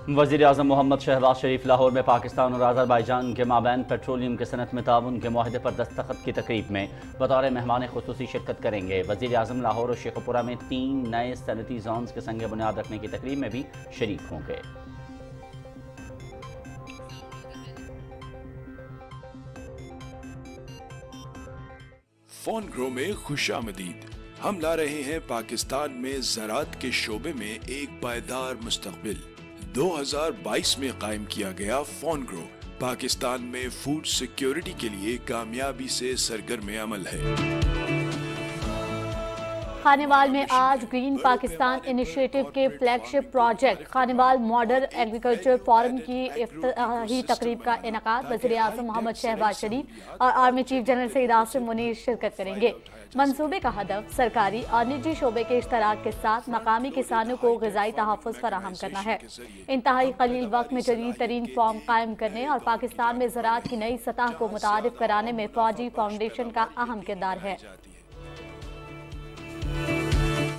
वज़ीर-ए-आज़म मोहम्मद शहबाज शरीफ लाहौर में पाकिस्तान और अज़रबैजान के माबैन पेट्रोलियम के सनत में ताउन के मुआहदे पर दस्तखत की तकरीब में बतौर मेहमान खुसूसी शिरकत करेंगे। वज़ीर-ए-आज़म लाहौर और शेखुपुरा में 3 नए सनती जोन्स के संग बुनियाद रखने की तकरीब में भी शरीक होंगे। फोनग्रो में खुशामदीद। हम ला रहे हैं पाकिस्तान में ज़राअत के शोबे में एक पायदार मुस्तक़बिल। 2022 में कायम किया गया फोनग्रो पाकिस्तान में फूड सिक्योरिटी के लिए कामयाबी से सरगर्म अमल है। खानेवाल में आज ग्रीन पाकिस्तान इनिशिएटिव के flagship project Khanewal modern agriculture forum की इफ्तिताही तकरीब का इनेकाद वज़ीर-ए-आज़म मोहम्मद शहबाज शरीफ और army chief general Syed Asim Munir शिरकत करेंगे। मंसूबे का हदफ सरकारी और निजी शोबे के इश्तराक के साथ मकामी किसानों को ग़िज़ाई तहफ़्फ़ुज़ फराहम करना है। इंतहाई कलील वक्त में जदीद तरीन फॉर्म कायम करने और पाकिस्तान में ज़राअत की नई सतह को मुतारिफ कराने में फौजी फाउंडेशन का अहम किरदार है।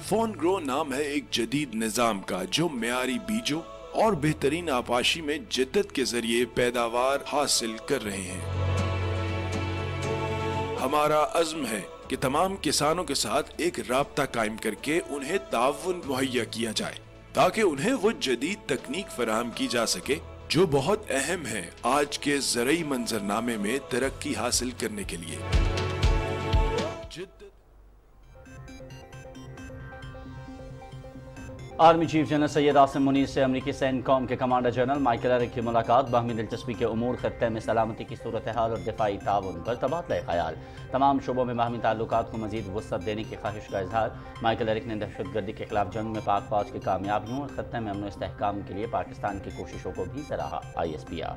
फोनग्रो नाम है एक जदीद निज़ाम का जो मियारी बीजों और बेहतरीन आपाशी में जिद्दत के जरिए पैदावार हासिल कर रहे हैं। हमारा अज़्म है कि तमाम किसानों के साथ एक राब्ता कायम करके उन्हें ताउन मुहैया किया जाए ताकि उन्हें वो जदीद तकनीक फराहम की जा सके जो बहुत अहम है आज के ज़रई मंजरनामे में तरक्की हासिल करने के लिए। Army chief general Syed Asim Munir से अमरीकी सैन्य कौम के कमांडर जनरल माइकल एरिक की मुलाकात। बाहमी दिलचस्पी के उमूर, खत्ते में सलामती की सूरत हाल और दिफाई ताउन पर तबादला ख्याल। तमाम शोबों में बाहमी ताल्लुकात को मजीद वुसअत देने की ख्वाहिश का इजहार। माइकल एरिक ने दहशतगर्दी के खिलाफ जंग में पाक फौज की कामयाबियों और खत्ते में अमन इस्तेहकाम के लिए पाकिस्तान की कोशिशों को भी सराहा। ISPR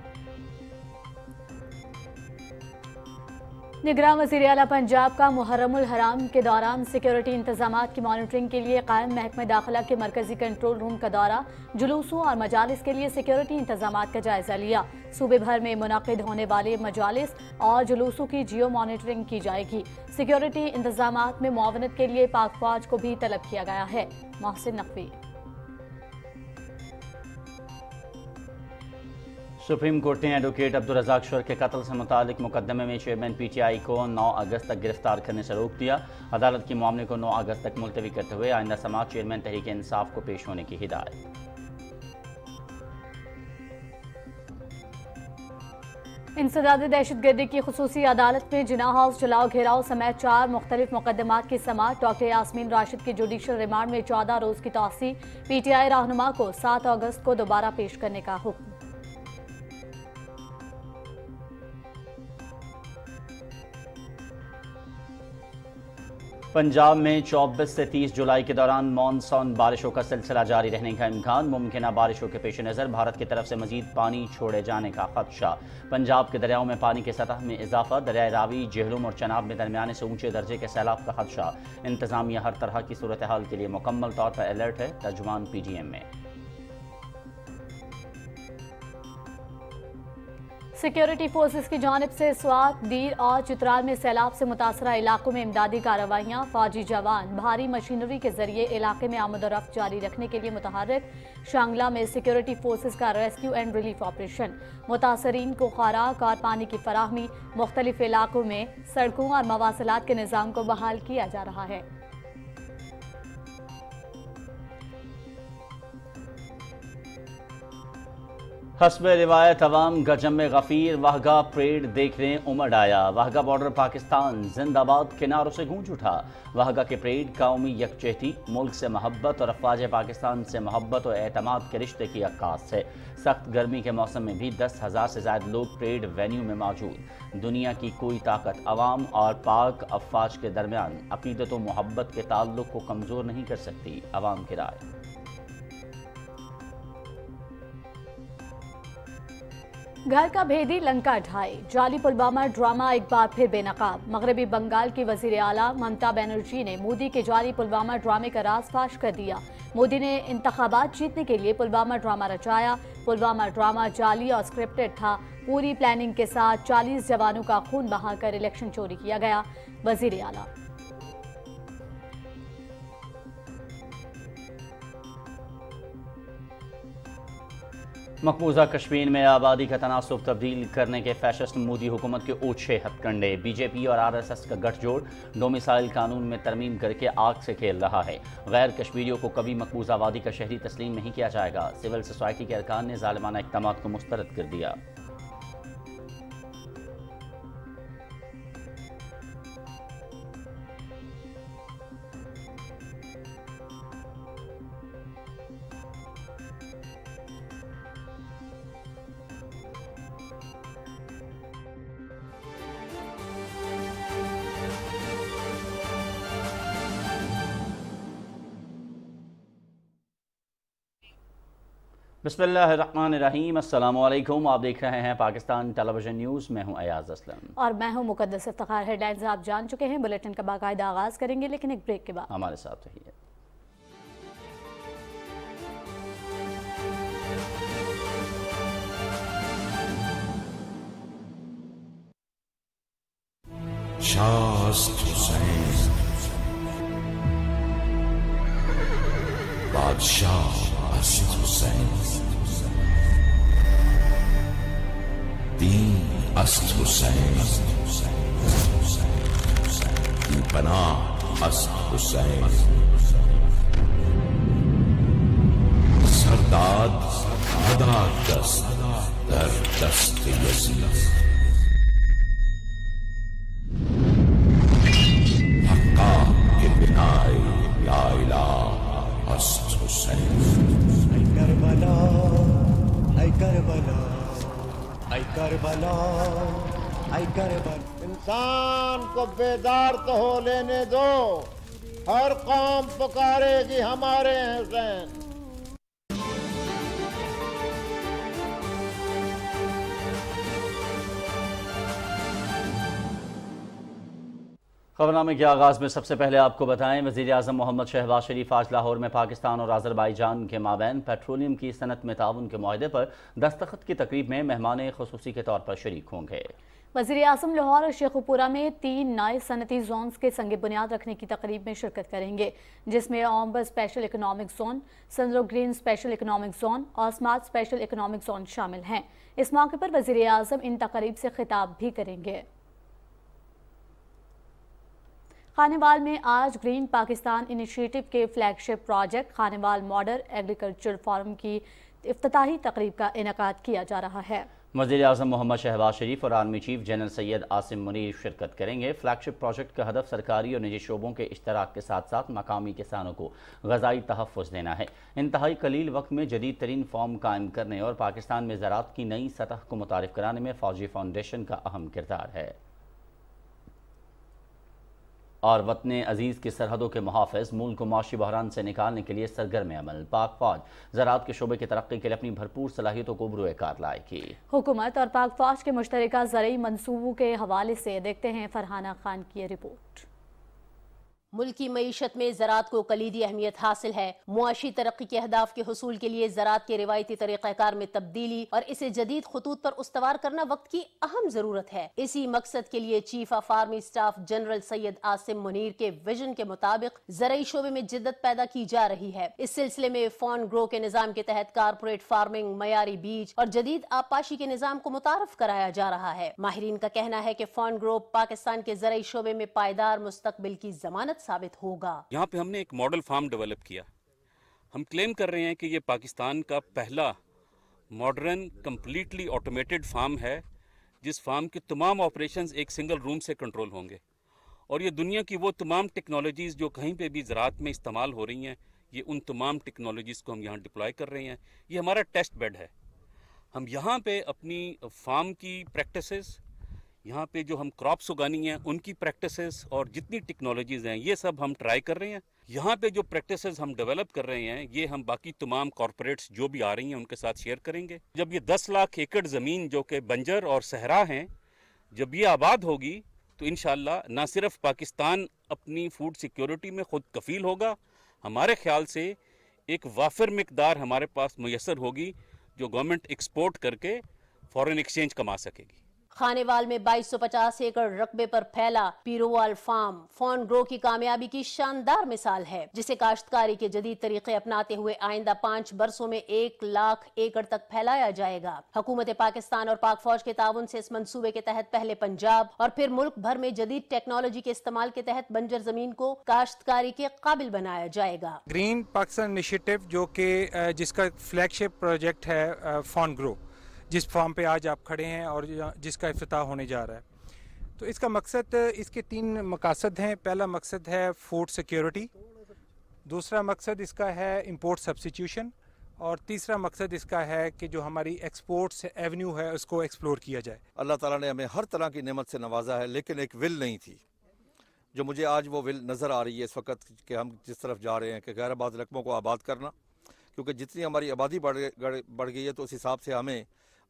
निगरान वज़ीर आला पंजाब का मुहर्रमुल हराम के दौरान सिक्योरिटी इंतजामात की मॉनिटरिंग के लिए कायम महकमे दाखिला के मरकजी कंट्रोल रूम का दौरा। जुलूसों और मजालिस के लिए सिक्योरिटी इंतजामात का जायजा लिया। सूबे भर में मुनाकिद होने वाले मजालिस और जुलूसों की जियो मॉनिटरिंग की जाएगी। सिक्योरिटी इंतजामात में मुआवनत के लिए पाक फौज को भी तलब किया गया है। मोहसिन नकवी। सुप्रीम कोर्ट ने एडवोकेट अब्दुल रज़ाक शर के कत्ल से मुतालिक मुकदमे में चेयरमैन PTI को 9 अगस्त तक गिरफ्तार करने से रोक दिया। अदालत की मामले को 9 अगस्त तक मुलतवी करते हुए आइंदा समाअत चेयरमैन तहरीक इंसाफ को पेश होने की हिदायत। इंसदाद दहशतगर्दी की खुसूसी अदालत में जिना हाउस जलाओ घेराव समेत 4 मुख्तलिफ मुकदमात की समाअत। डॉक्टर यास्मीन राशिद की जुडिशल रिमांड में 14 रोज की तौसी। PTI रहनुमा को 7 अगस्त को दोबारा पेश करने का हुक्म। पंजाब में 24 से 30 जुलाई के दौरान मॉनसून बारिशों का सिलसिला जारी रहने का इम्कान। मुमकिन बारिशों के पेश नज़र भारत की तरफ से मजीद पानी छोड़े जाने का खदशा। पंजाब के दरियाओं में पानी की सतह में इजाफा। दरियाए रावी, जेहलुम और चनाब में दरमियाने से ऊंचे दर्जे के सैलाब का खदशा। इंतजामिया हर तरह की सूरत हाल के लिए मुकम्मल तौर पर अलर्ट है। तर्जुमान PGM में। सिक्योरिटी फोर्सेस की जानिब से स्वात, दीर और चित्राल में सैलाब से मुतासरा इलाकों में इमदादी कार्रवाइयाँ। फौजी जवान भारी मशीनरी के जरिए इलाके में आमद-ओ-रफ्त जारी रखने के लिए मुतहर्रिक। शांगला में सिक्योरिटी फोर्सेस का रेस्क्यू एंड रिलीफ ऑपरेशन। मुतासरीन को खुराक और पानी की फराहमी। मुख्तलिफ इलाकों में सड़कों और मवासलात के निज़ाम को बहाल किया जा रहा है। हस्ब रिवायत अवाम गजम गफीर वाहगा परेड देखने उमड़ आया। वाहगा बॉर्डर पाकिस्तान जिंदाबाद के नारों से गूंज उठा। वाहगा के परेड कौमी यकजहती, मुल्क से मोहब्बत और अफवाज पाकिस्तान से मोहब्बत और एतमाद के रिश्ते की अक्कास है। सख्त गर्मी के मौसम में भी 10,000 से ज्यादा लोग परेड वेन्यू में मौजूद। दुनिया की कोई ताकत अवाम और पाक अफवाज के दरमियान अकीदत और मोहब्बत के ताल्लुक को कमजोर नहीं कर सकती। अवाम की राय। घर का भेदी लंका ढाई, जाली पुलवामा ड्रामा एक बार फिर बेनकाब। मगरबी बंगाल की वजीर आला ममता बनर्जी ने मोदी के जाली पुलवामा ड्रामे का राज फाश कर दिया। मोदी ने इंतखाबात जीतने के लिए पुलवामा ड्रामा रचाया। पुलवामा ड्रामा जाली और स्क्रिप्टेड था। पूरी प्लानिंग के साथ 40 जवानों का खून बहाकर इलेक्शन चोरी किया गया। वजीर आला। मकबूजा कश्मीर में आबादी का तनासुब तब्दील करने के फैशिस्ट मोदी हुकूमत के ओछे हथकंडे। बीजेपी और आरएसएस का गठजोड़ डोमिसाइल कानून में तरमीम करके आग से खेल रहा है। गैर कश्मीरियों को कभी मकबूजा वादी का शहरी तस्लीम नहीं किया जाएगा। सिविल सोसाइटी के अरकान ने जालिमाना इक़दामात को मुस्तरद कर दिया। बिस्मिल्लाहिर्रहमानिर्रहीम, अस्सलाम वालेकुम। आप देख रहे हैं पाकिस्तान टेलीविजन न्यूज़। मैं हूं अयाज असलम और मैं हूं मुकद्दस इफ्तिखार। हेडलाइंस आप जान चुके हैं। बुलेटिन का बाकायदा आगाज करेंगे, लेकिन एक ब्रेक के बाद। हमारे साथ रहिए। बादशाह हुसैन, दीन अस्त हुसैन, पनाह अस्त हुसैन, सरदाद हदा दस्त दर दस्त यजीद, हक्का के बिनाए ला इलाह अस्त हुसैन। करबला, ऐ करबला, ऐ करबला, ऐ करबला। इंसान को बेदार तो हो लेने दो, हर कौम पुकारेगी हमारे हुसैन। खबरनामे के आगाज़ में सबसे पहले आपको बताएं, वज़ीर आज़म मोहम्मद शहबाज शरीफ आज लाहौर में पाकिस्तान और आज़रबाईजान के माबैन पेट्रोलियम की सनत में ताउन के मुआहदे पर दस्तखत की तकरीब में मेहमान खुसूसी के तौर पर शरीक होंगे। वज़ीर आज़म लाहौर और शेखुपुरा में 3 नए सनती जोन्स के संग बुनियाद रखने की तकरीब में शिरकत करेंगे, जिसमें ऑम्बर स्पेशल इकनॉमिक जोन, सनरो ग्रीन स्पेशल इकनॉमिक जोन और स्मार्ट स्पेशल इकनॉमिक जोन शामिल हैं। इस मौके पर वज़ीर आज़म इन तकरीब से खिताब भी करेंगे। खानेवाल में आज ग्रीन पाकिस्तान इनिशिएटिव के flagship project Khanewal model agriculture forum की इफ्तिताही तकरीब का इनेकाद किया जा रहा है। वज़ीर आज़म मोहम्मद शहबाज शरीफ और army chief general Syed Asim Munir शिरकत करेंगे। फ्लैगशिप प्रोजेक्ट का हदफ सरकारी और निजी शोबों के इश्तराक के साथ साथ मकामी किसानों को ग़ज़ाई तहफ़्फ़ुज़ देना है। इंतहाई कलील वक्त में जदीद तरीन फॉर्म कायम करने और पाकिस्तान में ज़राअत की नई सतह को मुतारिफ कराने में फ़ौजी फाउंडेशन का अहम किरदार है। और वतन अजीज़ की सरहदों के मुहाफ़िज़ मुल्क को माशी बहरान से निकालने के लिए सरगर्म अमल। पाक फ़ौज ज़राअत के शोबे की तरक्की के लिए अपनी भरपूर सलाहियतों को बरूए कार लाएगी। हुकूमत और पाक फ़ौज के मुश्तरका ज़रई मंसूबों के हवाले से देखते हैं फरहाना खान की रिपोर्ट। मुल्क की मईशत में ज़राअत को कलीदी अहमियत हासिल है। मुआशी तरक्की के अहदाफ के हुसूल के लिए ज़राअत के रिवायती तरीक़ाकार में तब्दीली और इसे जदीद खतूत पर उस्तवार करना वक्त की अहम ज़रूरत है। इसी मकसद के लिए chief of army staff general Syed Asim Munir के विजन के मुताबिक ज़रई शोबे में जिद्दत पैदा की जा रही है। इस सिलसिले में फॉन ग्रो के निज़ाम के तहत कारपोरेट फार्मिंग, मयारी बीज और जदीद आबपाशी के निज़ाम को मुतारफ कराया जा रहा है। माहिरीन का कहना है कि फॉन ग्रो पाकिस्तान के ज़रई शोबे में पायदार मुस्तकबिल की जमानत साबित होगा। यहाँ पे हमने एक मॉडल फार्म डेवलप किया। हम क्लेम कर रहे हैं कि ये पाकिस्तान का पहला मॉडर्न कंप्लीटली ऑटोमेटेड फार्म है, जिस फार्म के तमाम ऑपरेशंस एक सिंगल रूम से कंट्रोल होंगे। और ये दुनिया की वो तमाम टेक्नोलॉजीज़ जो कहीं पे भी ज़राअत में इस्तेमाल हो रही हैं, ये उन तमाम टेक्नोलॉजीज़ को हम यहाँ डिप्लॉय कर रहे हैं। ये हमारा टेस्ट बेड है। हम यहाँ पे अपनी फार्म की प्रैक्टिसेस, यहाँ पे जो हम क्रॉप्स उगानी हैं उनकी प्रैक्टिसेस और जितनी टेक्नोलॉजीज़ हैं ये सब हम ट्राई कर रहे हैं। यहाँ पे जो प्रैक्टिसेस हम डेवलप कर रहे हैं ये हम बाकी तमाम कॉरपोरेट्स जो भी आ रही हैं उनके साथ शेयर करेंगे। जब ये 10 लाख एकड़ ज़मीन जो कि बंजर और सहरा हैं, जब ये आबाद होगी तो इंशाअल्लाह ना सिर्फ पाकिस्तान अपनी फूड सिक्योरिटी में खुद कफील होगा, हमारे ख्याल से एक वाफिर मिकदार हमारे पास मुयसर होगी जो गवर्नमेंट एक्सपोर्ट करके फॉरेन एक्सचेंज कमा सकेगी। खानेवाल में 2250 एकड़ रकबे पर फैला पीरोवाल फार्म फॉन ग्रो की कामयाबी की शानदार मिसाल है, जिसे काश्तकारी के जदीद तरीके अपनाते हुए आइंदा 5 बरसों में 1 लाख एकड़ तक फैलाया जाएगा। हुकूमत पाकिस्तान और पाक फौज के ताउन से इस मंसूबे के तहत पहले पंजाब और फिर मुल्क भर में जदीद टेक्नोलॉजी के इस्तेमाल के तहत बंजर जमीन को काश्तकारी के काबिल बनाया जाएगा। ग्रीन पाकिस्तान इनिशिएटिव जो कि जिसका फ्लैगशिप प्रोजेक्ट है फॉन ग्रो, जिस फार्म पे आज आप खड़े हैं और जिसका इफ्तिताह होने जा रहा है, तो इसका मकसद, इसके 3 मकसद हैं। पहला मकसद है फूड सिक्योरिटी, दूसरा मकसद इसका है इंपोर्ट सब्स्टिट्यूशन, और तीसरा मकसद इसका है कि जो हमारी एक्सपोर्ट्स एवेन्यू है उसको एक्सप्लोर किया जाए। अल्लाह ताला ने हमें हर तरह की नेमत से नवाजा है, लेकिन एक विल नहीं थी, जो मुझे आज वो विल नज़र आ रही है इस वक्त कि हम जिस तरफ जा रहे हैं कि गैराबाद रकबों को आबाद करना, क्योंकि जितनी हमारी आबादी बढ़ गई है तो उस हिसाब से हमें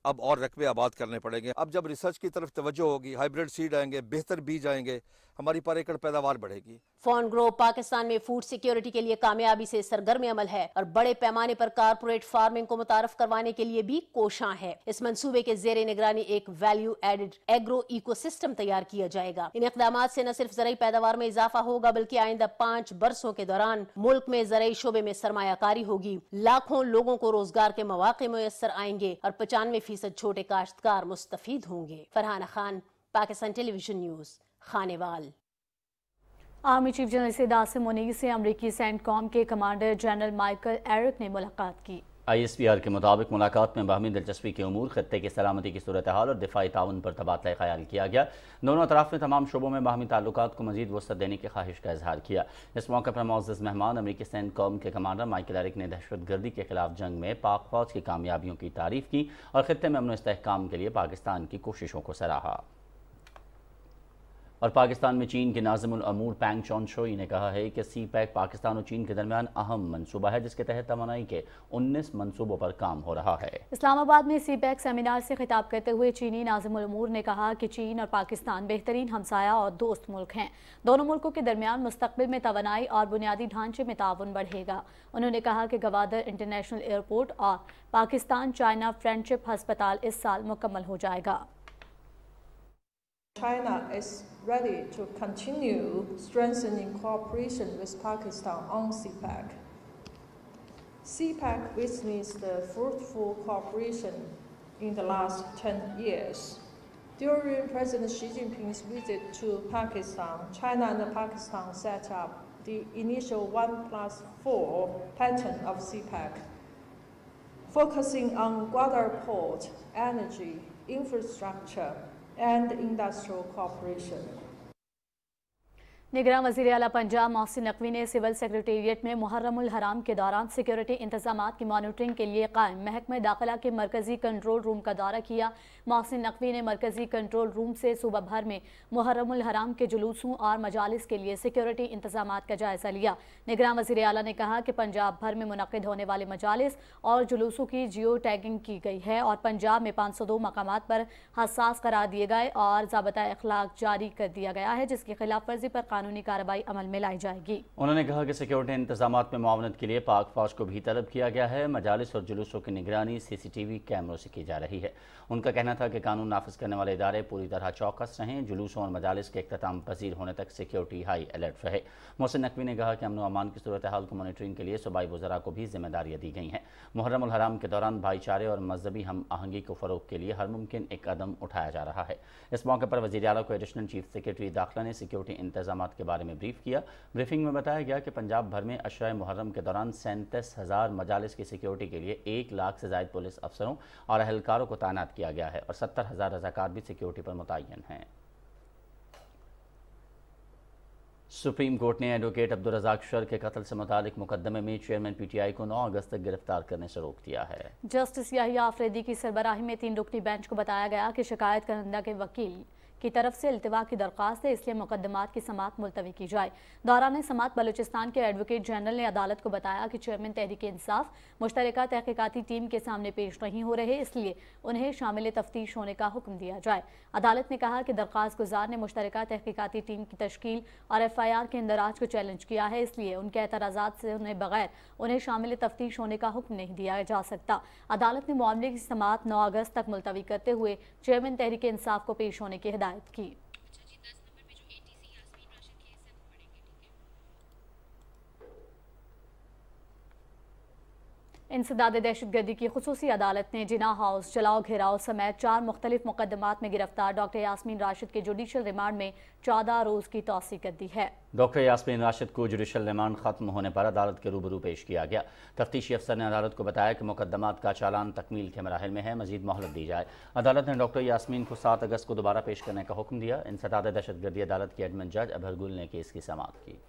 अब और रकबे आबाद करने पड़ेंगे। अब जब रिसर्च की तरफ तवज्जो होगी, हाइब्रिड सीड आएंगे, बेहतर बीज आएंगे, हमारी पर एकड़ पैदावार बढ़ेगी। फॉन ग्रो पाकिस्तान में फूड सिक्योरिटी के लिए कामयाबी से सरगर्म अमल है और बड़े पैमाने पर कारपोरेट फार्मिंग को मुतारफ करवाने के लिए भी कोशां है। इस मंसूबे के जेर निगरानी एक वैल्यू एडेड एग्रो इकोसिस्टम तैयार किया जाएगा। इन इक़दामात से न सिर्फ ज़राई पैदावार में इजाफा होगा, बल्कि आइंदा 5 बरसों के दौरान मुल्क में ज़राई शोबे में सरमायाकारी होगी, लाखों लोगों को रोजगार के मौके मुयस्सर आएंगे और 95% छोटे काश्तकार मुस्तफीद होंगे। Farhana Khan, Pakistan television news, Khanewal. Army chief general Syed Munir से अमरीकी सेंटकॉम के कमांडर जनरल माइकल एरिक ने मुलाकात की। ISPR के मुताबिक मुलाकात में बाहमी दिलचस्पी के उमूर, खत्ते की सलामती की सूरत हाल और दिफाई ताउन पर तबादला ख्याल किया गया। दोनों अतराफ ने तमाम शोबों में बाहमी ताल्लुकात को मजीद वसअत देने की ख्वाहिश का इजहार किया। इस मौके पर मौजूद मेहमान अमरीकी सेंटकॉम के कमांडर माइकल एरिक ने दहशतगर्दी के खिलाफ जंग में पाक फौज की कामयाबियों की तारीफ की और खत्ते में अमन इस्तेहकाम के लिए पाकिस्तान की कोशिशों को सराहा। और पाकिस्तान में चीन के नाज़िमुल अमूर पैंग चॉनशोई ने कहा है कि CPEC पाकिस्तान और चीन के दरमियान अहम मंसूबा है, जिसके तहत तवानाई के 19 मंसूबों पर काम हो रहा है। इस्लामाबाद में CPEC सेमिनार से खिताब करते हुए चीनी नाज़िमुल अमूर ने कहा कि चीन और पाकिस्तान बेहतरीन हमसाया और दोस्त मुल्क हैं। दोनों मुल्कों के दरमियान मुस्तकबिल में तवानाई और बुनियादी ढांचे में ताउन बढ़ेगा। उन्होंने कहा कि गवादर इंटरनेशनल एयरपोर्ट और पाकिस्तान चाइना फ्रेंडशिप हस्पताल इस साल मुकम्मल हो जाएगा। China is ready to continue strengthening cooperation with Pakistan on CPEC. CPEC witnessed the fruitful cooperation in the last 10 years. During President Xi Jinping's visit to Pakistan, China and Pakistan set up the initial 1+4 pattern of CPEC, focusing on Gwadar port, energy, infrastructure, and industrial cooperation. निगरान वज़ीर आला पंजाब मोहसिन नकवी ने civil secretariat में मुहर्रमुल हराम के दौरान security इंतजामात की monitoring के लिए कायम महकमा दाखिला के मरकजी कंट्रोल रूम का दौरा किया। मोहसिन नकवी ने मरकजी कंट्रोल रूम से सूबा भर में मुहर्रमुल हराम के जुलूसों और मजालिस के लिए सिक्योरिटी इंतजामात का जायजा लिया। निगरान वज़ीर आला ने कहा कि पंजाब भर में मुनक़िद होने वाले मजालिस और जुलूसों की जियो टैगिंग की गई है और पंजाब में 502 मकामात पर हसास करार दिए गए और ज़ाबता अखलाक जारी कर दिया गया है, जिसकी खिलाफ वर्जी पर कानूनी कार्रवाई अमल में लाई जाएगी। उन्होंने कहा कि सिक्योरिटी इंतजामात में मुआवनत के लिए पाक फौज को भी तलब किया गया है। मजालिस और जुलूसों की निगरानी CCTV कैमरों से की जा रही है। उनका कहना था कि कानून नाफिज करने वाले इदारे पूरी तरह चौकस रहें। जुलूसों और मजालिस के इख्तिताम पजीर होने तक सिक्योरिटी हाई अलर्ट रहे। मोहसिन नकवी ने कहा कि अमन व अमान की सूरत हाल को मॉनिटरिंग के लिए सूबाई वज़रा को भी जिम्मेदारियाँ दी गई हैं। मुहर्रमुल हराम के दौरान भाईचारे और मजहबी हम आहंगी को फ़रोग के लिए हर मुमकिन एक कदम उठाया जा रहा है। इस मौके पर वज़ीर आला को एडिशनल चीफ सेक्रेटरी दाखिला ने सिक्योरिटी इंतजामात के बारे में ब्रीफ किया। ब्रीफिंग में बताया गया कि पंजाब भर में अशरा मुहर्रम के दौरान 37,000 मजालिस की सिक्योरिटी के लिए 1 लाख से ज़ायद पुलिस अफसरों और अहलकारों को तैनात किया गया है और 70,000 रज़ाकार भी सिक्योरिटी पर मुतय्यन हैं। सुप्रीम कोर्ट ने एडवोकेट अब्दुल रज़ाक शर के कत्ल से मुतालिक मुकदमे में चेयरमैन PTI को 9 अगस्त तक गिरफ्तार करने से रोक दिया है। जस्टिस याहिया आफरीदी की सरबराही में 3 रुकनी बेंच को बताया गया कि शिकायत करंदा के वकील की तरफ से इल्तिवा की दरख्वास्त है, इसलिए मुकदमात की समाअत मुलतवी की जाए। दौरान समाअत बलूचिस्तान के एडवोकेट जनरल ने अदालत को बताया कि चेयरमैन तहरीक इंसाफ मुश्तरका तहकीकाती टीम के सामने पेश नहीं हो रहे, इसलिए उन्हें शामिल तफ्तीश होने का हुक्म दिया जाए। अदालत ने कहा कि दरख्वास्त गुजार ने मुश्तरका तहकीकाती टीम की तश्कील और FIR के इंदराज को चैलेंज किया है, इसलिए उनके एतराज़ात से बगैर उन्हें शामिल तफ्तीश होने का हुक्म नहीं दिया जा सकता। अदालत ने मामले की समाअत 9 अगस्त तक मुलतवी करते हुए चेयरमैन तहरीक इंसाफ को पेश होने की हिदायत की। इंसदाद दहशतगर्दी की खुसूसी अदालत ने जिना हाउस, जलाओ घेराव समेत 4 मुख्तलिफ मुकदमात में गिरफ्तार डॉक्टर यास्मीन राशिद के जुडिशल रिमांड में 14 रोज़ की तौसीक कर दी है। डॉक्टर यास्मीन राशिद को जुडिशल रिमांड खत्म होने पर अदालत के रूबरू पेश किया गया। तफ्तीशी अफसर ने अदालत को बताया कि मुकदमात का चालान तकमील के मराहिल में है, मजीद मोहलत दी जाए। अदालत ने डॉक्टर यास्मीन को 7 अगस्त को दोबारा पेश करने का हुक्म दिया। इंसदाद दहशतगर्दी अदालत के एडमिन जज अभर गुल ने केस की समाअत की।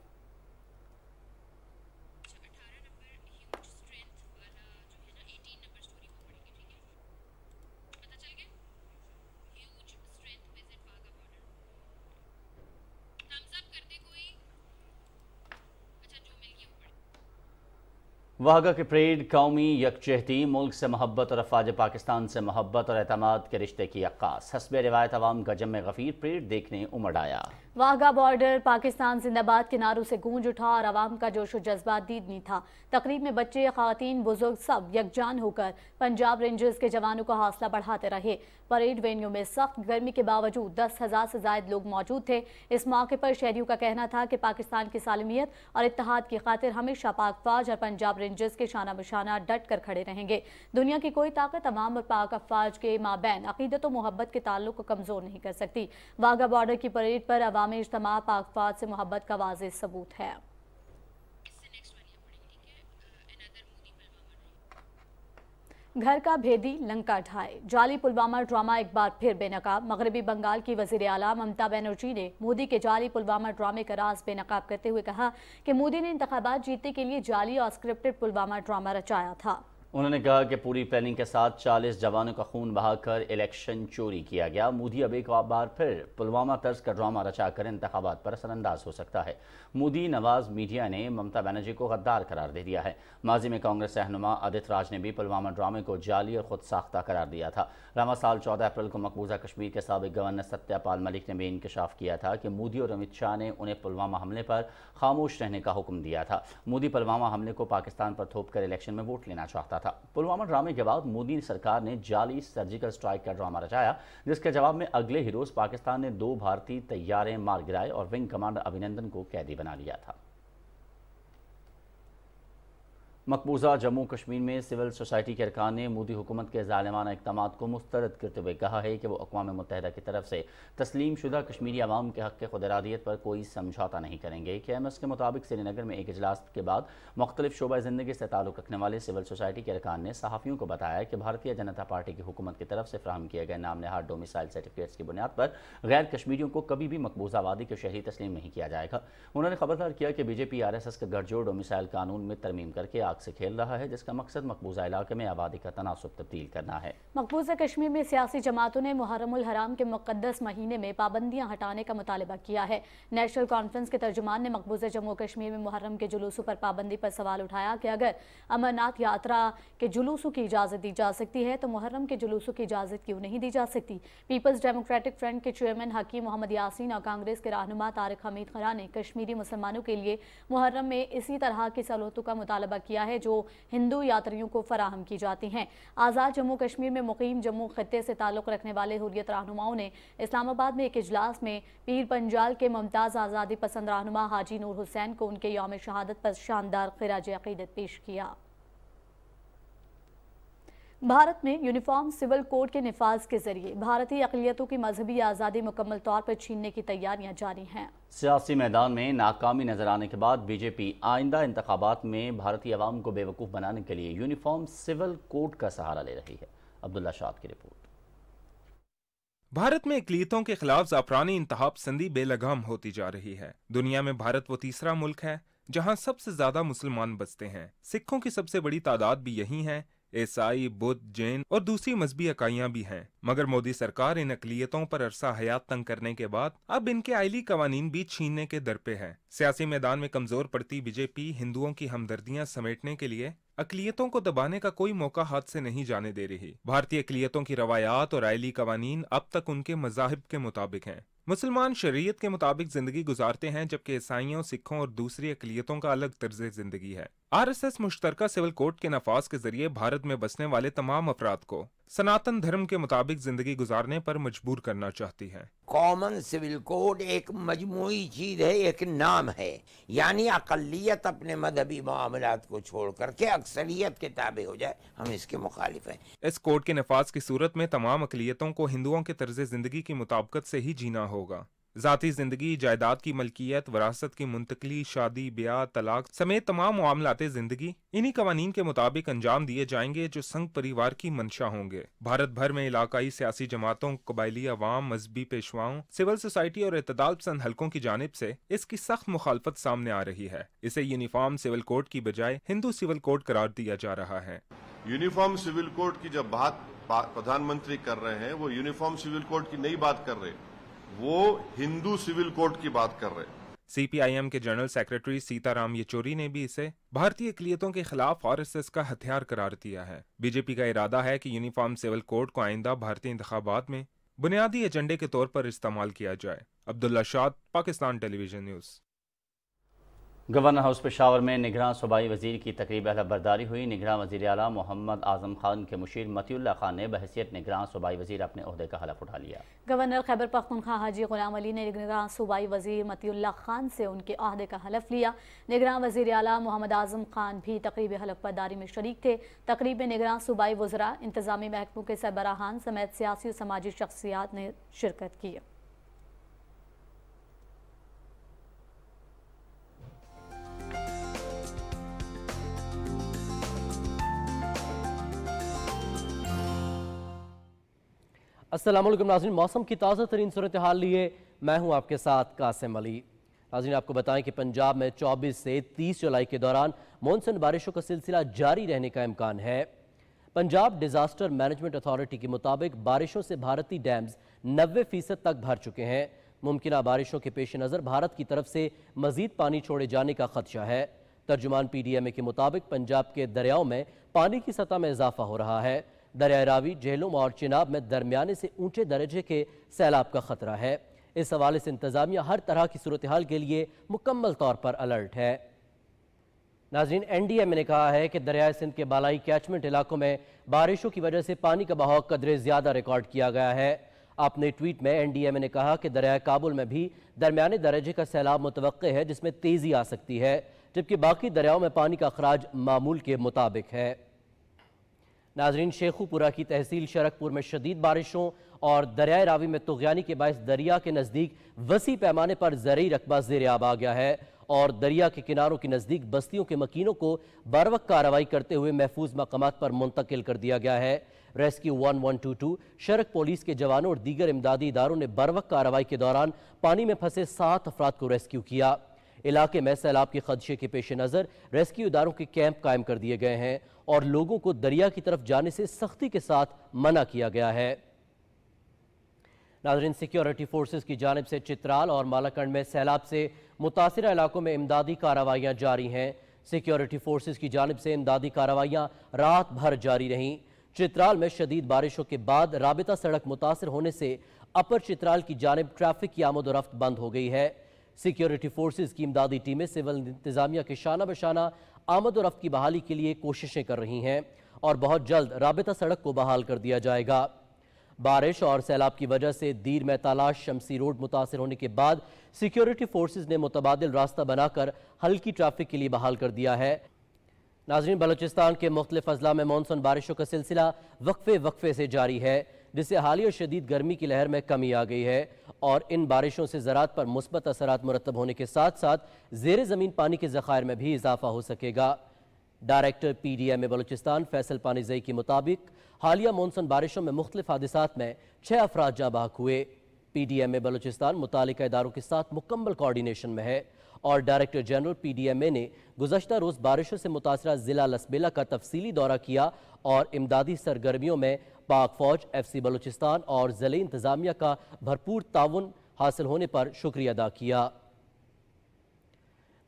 वाहगा की परेड कौमी यकजहती, मुल्क से मोहब्बत और अफवाज पाकिस्तान से मोहब्बत और एतमाद के रिश्ते की अक्कास। हस्बे रिवायत अवाम गजम में गफीर परेड देखने उमड़ आया। वाहगा बॉर्डर पाकिस्तान जिंदाबाद के नारों से गूंज उठा और आवाम का जोश व जज्बा दीदनी था। तकरीब में बच्चे, ख़वातीन, बुजुर्ग सब यकजान होकर पंजाब रेंजर्स के जवानों का हौसला बढ़ाते रहे। परेड वेन्यू में सख्त गर्मी के बावजूद 10,000 से ज्यादा लोग मौजूद थे। इस मौके पर शहरियों का कहना था कि पाकिस्तान की सालमियत और इत्तेहाद की खातिर हमेशा पाक फौज और पंजाब रेंजर्स के शाना बशाना डट कर खड़े रहेंगे। दुनिया की कोई ताकत अवाम और पाक अफवाज के माबैन अकीदत और मोहब्बत के ताल्लुक को कमजोर नहीं कर सकती। वाघा बॉर्डर की परेड पर अवामी इज्तिमा पाक फौज से मोहब्बत का वाज़ेह सबूत है। घर का भेदी लंका ढाए, जाली पुलवामा ड्रामा एक बार फिर बेनकाब। मगरबी बंगाल की वज़ीर आला ममता बनर्जी ने मोदी के जाली पुलवामा ड्रामे का राज बेनकाब करते हुए कहा कि मोदी ने इंतखाबात जीतने के लिए जाली और स्क्रिप्टेड पुलवामा ड्रामा रचाया था। उन्होंने कहा कि पूरी प्लानिंग के साथ 40 जवानों का खून बहाकर इलेक्शन चोरी किया गया। मोदी अब एक बार फिर पुलवामा तर्ज का ड्रामा रचाकर इंतखाबात पर असरअंदाज हो सकता है। मोदी नवाज मीडिया ने ममता बनर्जी को गद्दार करार दे दिया है। माजी में कांग्रेस रहनुमा आदित्य राज ने भी पुलवामा ड्रामे को जाली और खुद साख्ता करार दिया था। रवा साल 14 अप्रैल को मकबूजा कश्मीर के साबिक गवर्नर सत्यपाल मलिक ने भी इंकशाफ किया था कि मोदी और अमित शाह ने उन्हें पुलवामा हमले पर खामोश रहने का हुक्म दिया था। मोदी पुलवामा हमले को पाकिस्तान पर थोप कर इलेक्शन में वोट लेना चाहता था। पुलवामा ड्रामे के बाद मोदी सरकार ने जाली सर्जिकल स्ट्राइक का ड्रामा रचाया, जिसके जवाब में अगले ही रोज पाकिस्तान ने 2 भारतीय तैयारे मार गिराए और विंग कमांडर अभिनंदन को कैदी बना लिया था। मकबूजा जम्मू कश्मीर में सिविल सोसाइटी के अरकान ने मोदी हुकूमत के ज़ालिमाना इक़दामात को मुस्तरद करते हुए कहा है कि वो अक़वाम मुत्तहिदा की तरफ से तस्लीम शुदा कश्मीरी अवाम के हक़ खुदइरादियत पर कोई समझौता नहीं करेंगे। KMS के मुताबिक श्रीनगर में एक इजलास के बाद मुख्तलिफ शोबा ज़िंदगी से ताल्लुक़ रखने वाले सिविल सोसाइटी के अरकान ने सहाफ़ियों को बताया कि भारतीय जनता पार्टी की हुकूमत की तरफ से फ्राहम किए गए नाम नहाद डोमिसाइल सर्टिफिकेट्स की बुनियाद पर गैर कश्मीरियों को कभी भी मकबूजा आबादी के शहरी तस्लीम नहीं किया जाएगा। उन्होंने खबरदार किया कि BJP RSS का गठजोड़ डोमिसाइल कानून में तरमीम करके आग से खेल रहा है, जिसका मकसद मकबूजा इलाके में आबादी का तनासुब तब्दील करना है। मकबूजा कश्मीर में सियासी जमातों ने मुहर्रमुल हराम के मुक़द्दस महीने में पाबंदियां हटाने का मुतालबा किया है। नेशनल कॉन्फ्रेंस के तर्जुमान ने मकबूजा जम्मू कश्मीर में मुहर्रम के जुलूसों पर पाबंदी पर सवाल उठाया कि अगर अमरनाथ यात्रा के जुलूसों की इजाज़त दी जा सकती है तो मुहर्रम के जुलूसों की इजाज़त क्यों नहीं दी जा सकती। पीपल्स डेमोक्रेटिक फ्रंट के चेयरमैन हकीम मोहम्मद यासीन और कांग्रेस के रहनुमा तारिक हमीद खरा ने कश्मीरी मुसलमानों के लिए मुहर्रम में इसी तरह की सहूलतों का मुतालबा किया है जो हिंदू यात्रियों को फराहम की जाती हैं। आज़ाद जम्मू कश्मीर में मुकीम जम्मू खत्ते से ताल्लुक़ रखने वाले हुर्रियत रहनुमाओं ने इस्लामाबाद में एक इजलास में पीर पंजाल के मुमताज़ आज़ादी पसंद रहनुमा हाजी नूर हुसैन को उनके यौम शहादत पर शानदार खिराज अक़ीदत पेश किया। भारत में यूनिफॉर्म सिविल कोड के निफाज के जरिए भारतीय अक़लियतों की मजहबी आज़ादी मुकम्मल तौर पर छीनने की तैयारियां जारी हैं। सियासी मैदान में नाकामी नजर आने के बाद BJP आइंदा इंतखाबात में भारतीय अवाम को बेवकूफ़ बनाने के लिए यूनिफॉर्म सिविल कोड का सहारा ले रही है। अब्दुल्ला शाद की रिपोर्ट। भारत में अक़लियतों के खिलाफ ज़ाफ़रानी इंतहा पसंदी बेलगाम होती जा रही है। दुनिया में भारत वो तीसरा मुल्क है जहाँ सबसे ज्यादा मुसलमान बसते हैं। सिखों की सबसे बड़ी तादाद भी यही है। ईसाई, बुद्ध, जैन और दूसरी मजहबी इकाइयां भी हैं। मगर मोदी सरकार इन अकलियतों पर अरसा हयात तंग करने के बाद अब इनके आइली कवानीन भी छीनने के दर पे है। सियासी मैदान में कमजोर पड़ती बीजेपी हिंदुओं की हमदर्दियां समेटने के लिए अकलियतों को दबाने का कोई मौका हाथ से नहीं जाने दे रही। भारतीय अकलियतों की रवायात और आइली कवानीन अब तक उनके मज़ाहिब के मुताबिक हैं। मुसलमान शरीयत के मुताबिक जिंदगी गुजारते हैं, जबकि ईसाइयों, सिखों और दूसरी अकलियतों का अलग तर्ज जिंदगी है। RSS मुश्तरका सिविल कोड के नफाज के जरिए भारत में बसने वाले तमाम अफराद को सनातन धर्म के मुताबिक जिंदगी गुजारने पर मजबूर करना चाहती है। कॉमन सिविल कोड एक मजमूई चीज है, एक नाम है, यानी अकलियत अपने मजहबी मामलात को छोड़ करके अक्सरियत के ताबे हो जाए, हम इसके मुखालिफ हैं। इस कोड के नफाज की सूरत में तमाम अकलियतों को हिंदुओं के तर्ज जिंदगी की मुताबिकत से ही जीना होगा। ज़ाती जिंदगी, जायदाद की मलकियत, वरासत की मुंतकली, शादी, ब्याह, तलाक समेत तमाम मामलाते जिंदगी इन्हीं कवानीन के मुताबिक अंजाम दिए जाएंगे जो संघ परिवार की मंशा होंगे। भारत भर में इलाकाई सियासी जमातों, कबायली अवाम, मजहबी पेशवाओं, सिविल सोसाइटी और इत्तेदाल पसंद हलकों की जानिब से इसकी सख्त मुखालफत सामने आ रही है। इसे यूनिफॉर्म सिविल कोड की बजाय हिंदू सिविल कोड करार दिया जा रहा है। यूनिफॉर्म सिविल कोड की जब बात प्रधानमंत्री कर रहे हैं, वो यूनिफॉर्म सिविल कोड की नहीं बात कर रहे, वो हिंदू सिविल कोड की बात कर रहे हैं। CPIM के जनरल सेक्रेटरी सीताराम येचूरी ने भी इसे भारतीय अकलियतों के खिलाफ RSS का हथियार करार दिया है। बीजेपी का इरादा है कि यूनिफॉर्म सिविल कोड को आइंदा भारतीय इंतखाबात में बुनियादी एजेंडे के तौर पर इस्तेमाल किया जाए। अब्दुल्ला शाद, Pakistan television news. Governor house Peshawar में निगरान सूबाई वजीर की तकरीब अहल बरदारी हुई। निगरान वजीर आला मोहम्मद आजम खान के मुशीर मतीउल्लाह खान ने बहैसियत निगरान सूबाई वजीर अपने ओहदे का हलफ उठा लिया। गवर्नर खैबर पख्तूनख्वा हाजी गुलाम अली ने निगरान सूबाई वजीर मतीउल्लाह खान से उनके ओहदे का हलफ लिया। निगरान वजीर आला मोहम्मद आजम खान भी तकरीब हलफ बरदारी में शरीक थे। तकरीब में निगरान सूबाई वज़रा, इंतजामी महकमों के सरबराहान समेत सियासी और समाजी शख्सियात ने शिरकत की। अस्सलामुअलैकुम नाज़रीन, मौसम की ताज़ा तरीन सूरत हाल लिए मैं हूं आपके साथ कासिम अली। नाज़रीन आपको बताएं कि पंजाब में 24 से 30 जुलाई के दौरान मानसून बारिशों का सिलसिला जारी रहने का इम्कान है। पंजाब डिजास्टर मैनेजमेंट अथॉरिटी के मुताबिक बारिशों से भारतीय डैम्स 90% तक भर चुके हैं। मुमकिन बारिशों के पेश नज़र भारत की तरफ से मजीद पानी छोड़े जाने का खदशा है। तर्जुमान PDMA के मुताबिक पंजाब के दरियाओं में पानी की सतह में इजाफा हो रहा है। दरिया रावी, झेलम और चिनाब में दरमियाने से ऊंचे दर्जे के सैलाब का खतरा है। इस हवाले से इंतजामिया हर तरह की सूरत हाल के लिए मुकम्मल तौर पर अलर्ट है। नाज़रीन, NDMA ने कहा है कि दरियाए सिंध के बालाई कैचमेंट इलाकों में बारिशों की वजह से पानी का बहाव कदरे ज़्यादा रिकॉर्ड किया गया है। अपने ट्वीट में NDMA ने कहा कि दरियाए काबुल में भी दरमियाने दर्जे का सैलाब मुतवक्के है, जिसमें तेज़ी आ सकती है, जबकि बाकी दरियाओं में पानी का अखराज मामूल के मुताबिक है। नाजरीन, शेखुपुरा की तहसील शरकपुर में शदीद बारिशों और दरियाए रावी में तुग़यानी के बायस दरिया के नज़दीक वसी पैमाने पर ज़रई रकबा ज़ेर आब आ गया है और दरिया के किनारों के नज़दीक बस्तियों के मकीनों को बरवक्त कार्रवाई करते हुए महफूज मकामात पर मुंतकिल कर दिया गया है। रेस्क्यू 1122, शरक पुलिस के जवानों और दीगर इमदादी इदारों ने बरवक्त कार्रवाई के दौरान पानी में फंसे 7 अफराद को रेस्क्यू किया। इलाके में सैलाब के खदशे के पेश नज़र रेस्क्यू इदारों के कैंप कायम कर दिए गए हैं और लोगों को दरिया की तरफ जाने से सख्ती के साथ मना किया गया है। नाज़रीन, सिक्योरिटी फोर्सेस की जानिब से चित्राल और मालाकंड में सैलाब से मुतासिरा इलाकों में इमदादी कार्रवाइयाँ जारी हैं। सिक्योरिटी फोर्सेस की जानिब से इमदादी कार्रवाइयाँ रात भर जारी रहीं। चित्राल में शदीद बारिशों के बाद राबिता सड़क मुतासिर होने से अपर चित्राल की जानिब ट्रैफिक की आमद रफ्त बंद हो गई है। सिक्योरिटी फोर्सेस की इमदादी टीमें सिविल इंतजामिया के शाना बशाना आमद और रफ्त की बहाली के लिए कोशिशें कर रही हैं और बहुत जल्द राबिता सड़क को बहाल कर दिया जाएगा। बारिश और सैलाब की वजह से दीर में तालाश शमसी रोड मुतासिर होने के बाद सिक्योरिटी फोर्सेस ने मुतबादिल रास्ता बनाकर हल्की ट्रैफिक के लिए बहाल कर दिया है। नाज़रीन, बलूचिस्तान के मुख्तलिफ अजला में मानसून बारिशों का सिलसिला वक्फे से जारी है, जिससे हालिया शदीद गर्मी की लहर में कमी आ गई है और इन बारिशों से ज़राअत पर मुस्बत असरात मुरतब होने के साथ साथ ज़ेर ज़मीन पानी के ज़खायर में भी इजाफा हो सकेगा। डायरेक्टर PDMA बलूचिस्तान फैसल पानीज़ई के मुताबिक हालिया मानसून बारिशों में मुख्तलिफ हादिसात में 6 अफराद जाँ बहक हुए। PDMA बलूचिस्तान मुतालिका इदारों के साथ मुकम्मल कोऑर्डिनेशन में है اور ڈائریکٹر جنرل PDMA نے گزشتہ روز بارشوں سے متاثرہ ضلع لسبیلا کا تفصیلی دورہ کیا اور امدادی سرگرمیوں میں پاک فوج، FC بلوچستان اور ضلعی انتظامیہ کا بھرپور تعاون حاصل ہونے پر شکریہ ادا کیا۔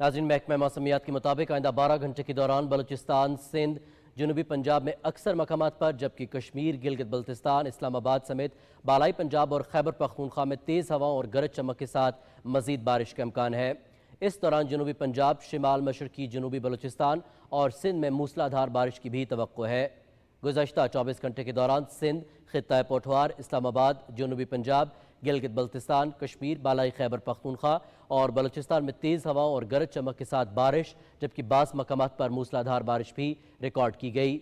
ناظرین، محکمہ موسمیات کے مطابق آئندہ 12 گھنٹے کے دوران بلوچستان، سندھ، جنوبی پنجاب میں اکثر مقامات پر، جبکہ کشمیر، گلگت بلتستان، اسلام آباد سمیت بالائی پنجاب اور خیبر پختونخوا میں تیز ہواؤں اور گرج چمک کے ساتھ مزید بارش کا امکان ہے۔ اس دوران جنوبی پنجاب، شمال مشرقی جنوبی بلوچستان اور سندھ میں موسلادھار بارش کی بھی توقع ہے۔ گزشتہ 24 گھنٹے کے دوران سندھ، خطہ پوٹھوار، اسلام آباد، جنوبی پنجاب، گلگت بلتستان، کشمیر، بالائی خیبر پختونخوا اور بلوچستان میں تیز ہواؤں اور گرج چمک کے ساتھ بارش، جبکہ بعض مقامات پر موسلادھار بارش بھی ریکارڈ کی گئی۔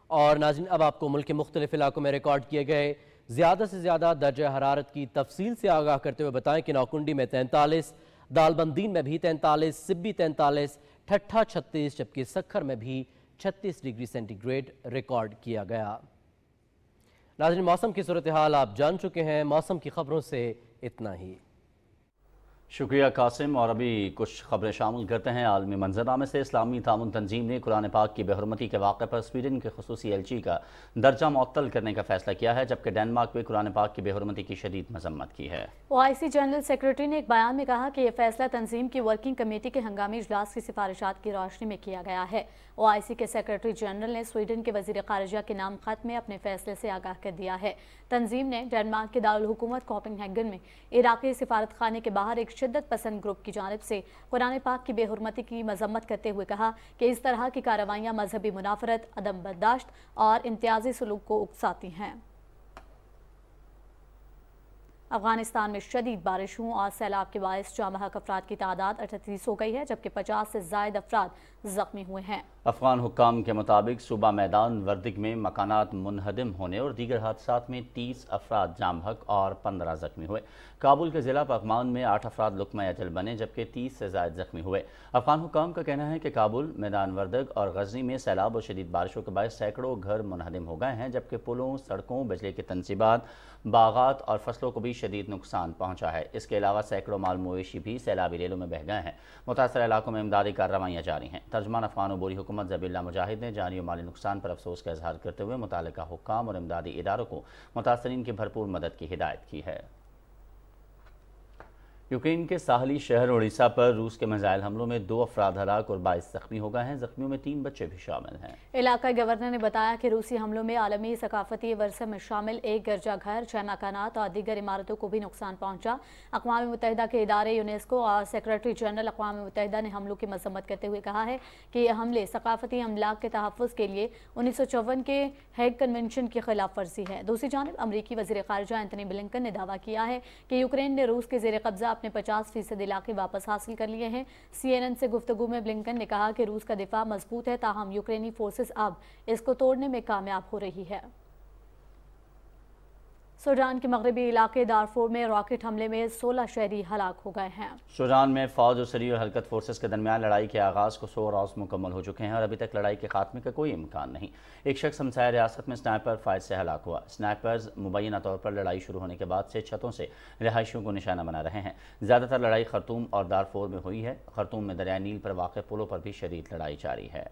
اور ناظرین، اب آپ کو ملک کے مختلف علاقوں میں ریکارڈ کیے گئے زیادہ سے زیادہ درجہ حرارت کی تفصیل سے آگاہ کرتے ہوئے بتائیں کہ نوکنڈی میں 43، دالبندین میں بھی 43، سبی 43، ٹھٹھا 36، جبکہ سکھر میں بھی 36 ڈگری سینٹی گریڈ ریکارڈ کیا گیا۔ ناظرین، موسم کی صورتحال آپ جان چکے ہیں، موسم کی خبروں سے اتنا ہی۔ شکریہ قاسم، اور ابھی کچھ خبریں شامل کرتے ہیں عالمی منظرنامے سے۔ اسلامی تعاون تنظیم نے قرآن پاک کی بے حرمتی کے واقعے پر سویڈن کے خصوصی ایلچی کا درجہ معطل کرنے کا فیصلہ کیا ہے، جبکہ ڈنمارک میں قرآن پاک کی بے حرمتی کی شدید مذمت کی ہے۔ OIC جنرل سیکرٹری نے ایک بیان میں کہا کہ یہ فیصلہ تنظیم کی ورکنگ کمیٹی کے ہنگامی اجلاس کی سفارشات کی روشنی میں کیا گیا ہے۔ OIC کے سیکرٹری جنرل نے سویڈن کے وزیر خارجہ کے نام خط میں اپنے فیصلے سے آگاہ کر دیا ہے۔ تنظیم نے ڈنمارک کے دارالحکومت کوپن ہیگن میں عراقی سفارت خانے کے باہر ایک شدت پسند گروپ کی جانب سے قرآن پاک کی بے حرمتی کی مذمت کرتے ہوئے کہا کہ اس طرح کی کارروائیاں مذہبی منافرت، عدم برداشت اور امتیازی سلوک کو اکساتی ہیں۔ افغانستان میں شدید بارشوں اور سیلاب کے باعث جاں بحق افراد کی تعداد 38 ہو گئی ہے، جبکہ 50 سے زائد افراد زخمی ہوئے ہیں۔ افغان حکام کے مطابق صوبہ میدان وردگ میں مکانات منہدم ہونے اور دیگر حادثات میں 30 افراد جاں بحق اور 15 زخمی ہوئے۔ کابل کے ضلع پغمان میں 8 افراد لقمہ اجل بنے، جبکہ 30 سے زائد زخمی ہوئے۔ افغان حکام کا کہنا ہے کہ کابل، میدان وردگ اور غزنی میں سیلاب اور شدید بارشوں کے باعث سینکڑوں گھر منہدم ہو گئے ہیں، جبکہ پلوں، سڑکوں، بجلی کی تنصیبات، باغات اور فصلوں کو بھی شدید نقصان پہنچا ہے۔ اس کے علاوہ سینکڑوں مال مویشی بھی سیلابی ریلوں میں بہہ گئے ہیں۔ متاثرہ علاقوں میں امدادی کارروائیاں جاری ہیں۔ ترجمان افغان عبوری حکومت ذبیح اللہ مجاہد نے جانی و مالی نقصان پر افسوس کا اظہار کرتے ہوئے متعلقہ حکام اور امدادی اداروں کو متاثرین کی بھرپور مدد کی ہدایت کی ہے۔ یوکرین کے ساحلی شہر اڑیسہ پر روس کے میزائل حملوں میں 2 افراد ہلاک اور 22 زخمی ہو گئے ہیں۔ زخمیوں میں 3 بچے بھی شامل ہیں۔ علاقائی گورنر نے بتایا کہ روسی حملوں میں عالمی ثقافتی ورثے میں شامل ایک گرجا گھر، 6 مکانات اور دیگر عمارتوں کو بھی نقصان پہنچا۔ اقوام متحدہ کے ادارے یونیسکو اور سیکرٹری جنرل اقوام متحدہ نے حملوں کی مذمت کرتے ہوئے کہا ہے کہ یہ حملے ثقافتی املاک کے تحفظ کے لیے 1954 کے ہیگ کنونشن کی خلاف ورزی ہے۔ دوسری جانب امریکی وزیر خارجہ اینتھنی بلنکن نے دعویٰ کیا ہے کہ یوکرین نے روس کے زیر قبضہ اپنے 50% علاقے واپس حاصل کر لیے ہیں۔ CNN سے گفتگو میں بلنکن نے کہا کہ روس کا دفاع مضبوط ہے، تاہم یوکرینی فورسز اب اس کو توڑنے میں کامیاب ہو رہی ہے۔ سوڈان کے مغربی علاقے دارفور میں راکٹ حملے میں 16 شہری ہلاک ہو گئے ہیں۔ سوڈان میں فوج اور سری اور حرکت فورسز کے درمیان لڑائی کے آغاز کو 100 روز مکمل ہو چکے ہیں اور ابھی تک لڑائی کے خاتمے کا کوئی امکان نہیں۔ ایک شخص ہمسایہ ریاست میں سنائپر فائر سے ہلاک ہوا۔ سنائپرز مبینہ طور پر لڑائی شروع ہونے کے بعد سے چھتوں سے رہائشیوں کو نشانہ بنا رہے ہیں۔ زیادہ تر لڑائی خرطوم اور دارفور میں ہوئی ہے۔ خرطوم میں دریائے نیل پر واقع پلوں پر بھی شدید لڑائی جاری ہے۔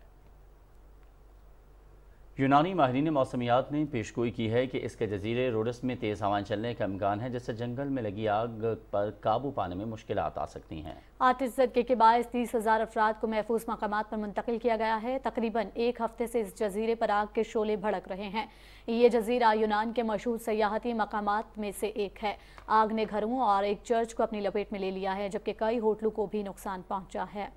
یونانی ماہرین موسمیات نے پیشگوئی کی ہے کہ اس کے جزیرے روڈس میں تیز ہوائیں چلنے کا امکان ہے، جس سے جنگل میں لگی آگ پر قابو پانے میں مشکلات آ سکتی ہیں۔ آتش زدگی کے باعث 30,000 افراد کو محفوظ مقامات پر منتقل کیا گیا ہے۔ تقریباً 1 ہفتے سے اس جزیرے پر آگ کے شعلے بھڑک رہے ہیں۔ یہ جزیرہ یونان کے مشہور سیاحتی مقامات میں سے ایک ہے۔ آگ نے گھروں اور ایک چرچ کو اپنی لپیٹ میں لے لیا ہے، جبکہ کئی ہوٹلوں کو بھی نقصان پہنچا ہے۔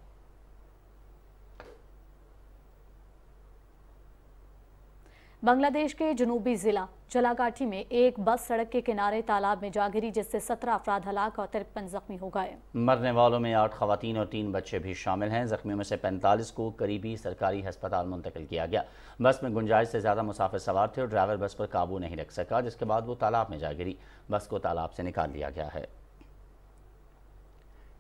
بنگلہ دیش کے جنوبی ضلع جلاگاٹھی میں ایک بس سڑک کے کنارے تالاب میں جا گری، جس سے 17 افراد ہلاک اور 53 زخمی ہو گئے۔ مرنے والوں میں 8 خواتین اور 3 بچے بھی شامل ہیں۔ زخمیوں میں سے 45 کو قریبی سرکاری ہسپتال منتقل کیا گیا۔ بس میں گنجائش سے زیادہ مسافر سوار تھے اور ڈرائیور بس پر قابو نہیں رکھ سکا، جس کے بعد وہ تالاب میں جا گری۔ بس کو تالاب سے نکال لیا گیا ہے۔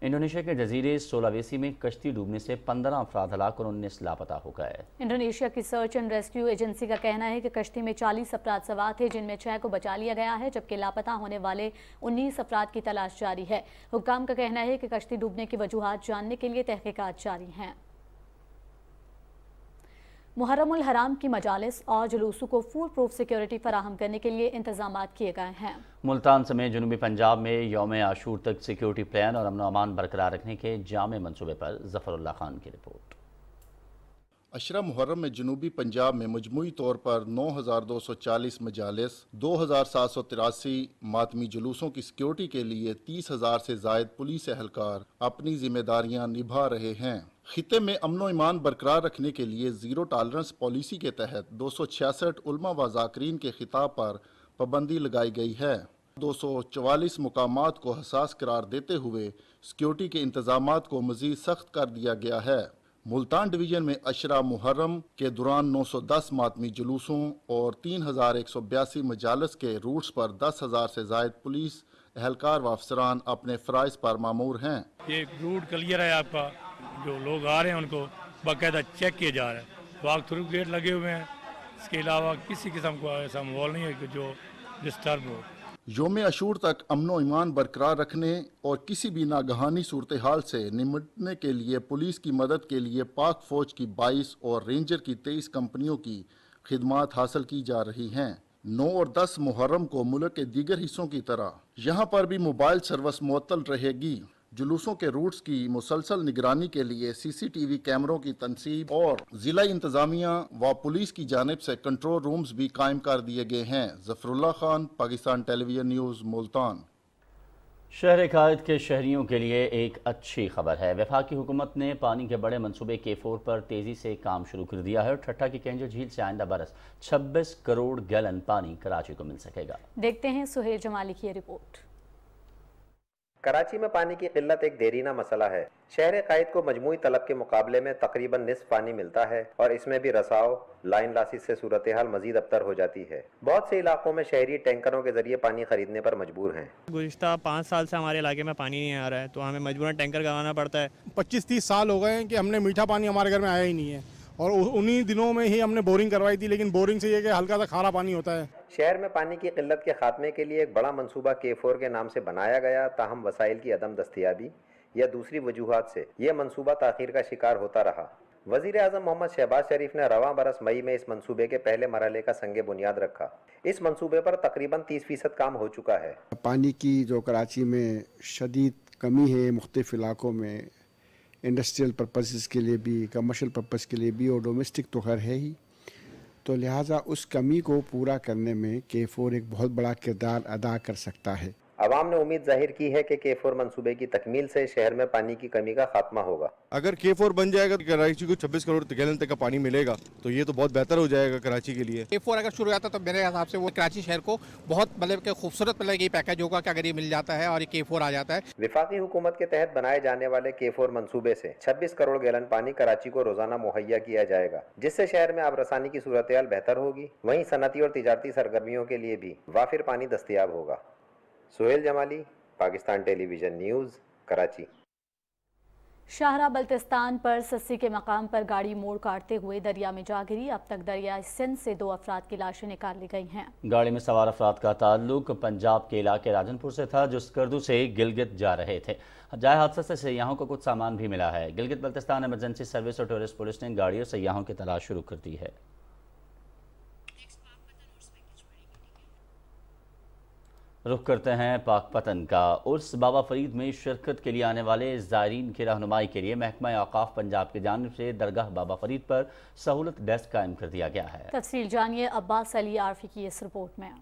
इंडोनेशिया के जजीरे सोलावेसी में कश्ती डूबने से 15 अफराद हलाक और 19 लापता हो गए। इंडोनेशिया की सर्च एंड रेस्क्यू एजेंसी का कहना है कि कश्ती में 40 अफराद सवार थे, जिनमें 6 को बचा लिया गया है, जबकि लापता होने वाले 19 अफराद की तलाश जारी है। हुक्काम का कहना है कि कश्ती डूबने की वजूहात जानने के लिए तहकीकात जारी हैं। मुहर्रमुल हराम की मजालिस और जुलूसों को फुल प्रूफ सिक्योरिटी फराहम करने के लिए इंतजाम किए गए हैं। मुल्तान समेत जनूबी पंजाब में यौम आशूर तक सिक्योरिटी प्लान और अमन अमान बरकरार रखने के जामे मंसूबे पर जफरुल्लाह खान की रिपोर्ट। अशरा मुहर्रम में जनूबी पंजाब में मजमूई तौर पर 9,240 मजालिस, 2,783 मातमी जुलूसों की सिक्योरिटी के लिए 30,000 से जायद पुलिस एहलकार अपनी जिम्मेदारियां निभा रहे हैं। खिते में अमन ईमान बरकरार रखने के लिए जीरो टॉलरेंस पॉलिसी के तहत 266 उलमा व जाकरीन के खिताब पर पाबंदी लगाई गई है। 244 मुकामात को हसास करार देते हुए सिक्योरिटी के इंतजामात को मजीद सख्त कर दिया गया है। मुल्तान डिवीजन में अशरा मुहर्रम के दौरान 910 मातमी जुलूसों और 3,182 मजालस के रूट्स पर 10,000 से जायद पुलिस एहलकार व अफसरान अपने फ़राइज़ पर मामूर हैं। ये रूट क्लियर है आपका, जो लोग आ रहे हैं उनको बाकायदा चेक किया जा रहा है, वॉक थ्रू गेट लगे हुए हैं। इसके अलावा किसी किस्म का ऐसा माहौल नहीं है कि जो डिस्टर्ब हो। यौम अशूर तक अमन ईमान बरकरार रखने और किसी भी नागहानी सूरत हाल से निपटने के लिए पुलिस की मदद के लिए पाक फौज की 22 और रेंजर की 23 कंपनियों की खिदमात हासिल की जा रही हैं। 9 और 10 मुहर्रम को मुल्क के दीगर हिस्सों की तरह यहाँ पर भी मोबाइल सर्विस मुअत्तल रहेगी। जुलूसों के रूट्स की मुसलसल निगरानी के लिए CCTV कैमरों की तनसीब और जिला इंतजामिया व पुलिस की जानिब से कंट्रोल रूम्स भी कायम कर दिए गए हैं। Zafrullah Khan, Pakistan television news, Multan. शहर कायद के शहरियों के लिए एक अच्छी खबर है। वफाकी हुकूमत ने पानी के बड़े मंसूबे K4 पर तेज़ी से काम शुरू कर दिया है और ठट्ठा की केंजर झील से आइंदा बरस 26 करोड़ गैलन पानी कराची को मिल सकेगा। देखते हैं सुहेल जमाली की रिपोर्ट। कराची में पानी की किल्लत एक देरीना मसला है। शहर कायद को मजमूई तलब के मुकाबले में तकरीबन निस्फ पानी मिलता है और इसमें भी रसाव लाइन लासिस से सूरत हाल मजीद अबतर हो जाती है। बहुत से इलाकों में शहरी टैंकरों के जरिए पानी खरीदने पर मजबूर हैं। गुज़िश्ता 5 साल से हमारे इलाके में पानी नहीं आ रहा है, तो हमें मजबूरन टैंकर करवाना पड़ता है। 25-30 साल हो गए हैं कि हमने मीठा पानी हमारे घर में आया ही नहीं है, और उन्हीं दिनों में ही हमने बोरिंग करवाई थी, लेकिन बोरिंग से ये कि हल्का सा खारा पानी होता है। शहर में पानी की किल्लत के खात्मे के लिए एक बड़ा मंसूबा K4 के नाम से बनाया गया, ताहम वसाइल की अदम दस्तयाबी या दूसरी वजूहात से यह मंसूबा ताखीर का शिकार होता रहा। वज़ीर आज़म मोहम्मद शहबाज शरीफ ने रवां बरस मई में इस मंसूबे के पहले मरहले का संगे बुनियाद रखा। इस मंसूबे पर तकरीबन 30% काम हो चुका है। पानी की जो कराची में शदीद कमी है, मुख्तलिफ इलाकों में इंडस्ट्रियल पर्पसेस के लिए भी, कमर्शियल पर्पस के लिए भी, और डोमेस्टिक तो खैर है ही, तो लिहाजा उस कमी को पूरा करने में K4 एक बहुत बड़ा किरदार अदा कर सकता है। अवाम ने उम्मीद जाहिर की है कि K4 मंसूबे की तकमील से शहर में पानी की कमी का खात्मा होगा। अगर K4 बन जाएगा तो कराची को 26 करोड़ गैलन तक का पानी मिलेगा, तो ये तो बहुत बेहतर हो जाएगा कराची के लिए। K4 अगर शुरू होता तो मेरे हिसाब से वो कराची शहर को बहुत खूबसूरत ये पैकेज होगा कि अगर ये मिल जाता है और ये K4 आ जाता है। विफाकी हुकूमत के तहत बनाए जाने वाले K4 मंसूबे से 26 करोड़ गैलन पानी कराची को रोजाना मुहैया किया जाएगा, जिससे शहर में आबरसानी की सूरत हाल बेहतर होगी। वहीं सनती और तिजारती सरगर्मियों के लिए भी वाफिर पानी दस्तयाब होगा। Suhail Jamali, Pakistan television news, Karachi. शाहरा बल्तिस्तान पर सस्सी के मकाम पर गाड़ी मोड़ काटते हुए दरिया में जा गिरी। अब तक दरिया सिंध से 2 अफराद की लाशें निकाल ली गई हैं। गाड़ी में सवार अफराद का ताल्लुक पंजाब के इलाके राजनपुर से था, जो स्कर्दू से गिलगित जा रहे थे। जाए हादसे से सयाहों को कुछ सामान भी मिला है। गिलगित बल्तिस्तान इमरजेंसी सर्विस और टूरिस्ट पुलिस ने गाड़ी और सयाहों की तलाश शुरू कर दी है। रुख करते हैं पाकपतन का। उर्स बाबा फरीद में शिरकत के लिए आने वाले ज़ायरीन की रहनुमाई के लिए महकमा औक़ाफ़ पंजाब की जानिब से दरगाह बाबा फरीद पर सहूलत डेस्क कायम कर दिया गया है। तफसील जानिए अब्बास अली आरफी की इस रिपोर्ट में।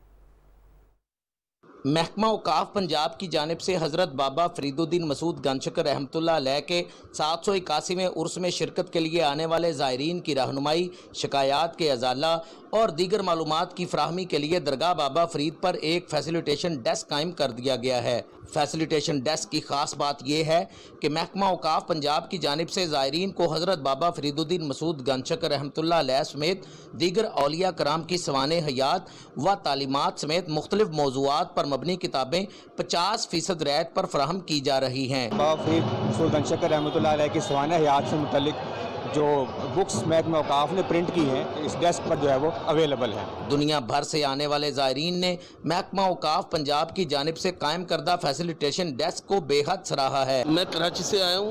महकमा औक़ाफ़ पंजाब की जानिब से हज़रत बाबा फरीदुद्दीन मसूद गंजशकर रहमतुल्लाह अलैह के 781वें उर्स में शिरकत के लिए आने वाले ज़ायरीन की रहनुमाई, शिकायात के अजाला और दीगर मालूमात की फराहमी के लिए दरगाह बाबा फरीद पर एक फैसिलिटेशन डेस्क कायम कर दिया गया है। फैसिलिटेशन डेस्क की खास बात यह है कि महकमा औकाफ पंजाब की जानिब से ज़ायरीन को हज़रत बाबा फरीदुद्दीन मसूद गंजशकर रहमतुल्लाह अलैह समेत दीगर औलिया कराम की सवाने हयात व तालीमात समेत मुख्तलिफ मौज़ूआत पर मबनी किताबें 50% रियायत पर फराहम की जा रही हैं। बाबा फरीद मसूद गंजशकर रहमतुल्लाह अलैह की सवाने हयात से मुतल्लिक जो बुक्स महकमा औकाफ ने प्रिंट की हैं इस डेस्क पर जो है वो अवेलेबल है। दुनिया भर से आने वाले ज़ायरीन ने महकमा औकाफ पंजाब की जानिब से कायम करदा फैसिलिटेशन डेस्क को बेहद सराहा है। मैं कराची से आया हूँ,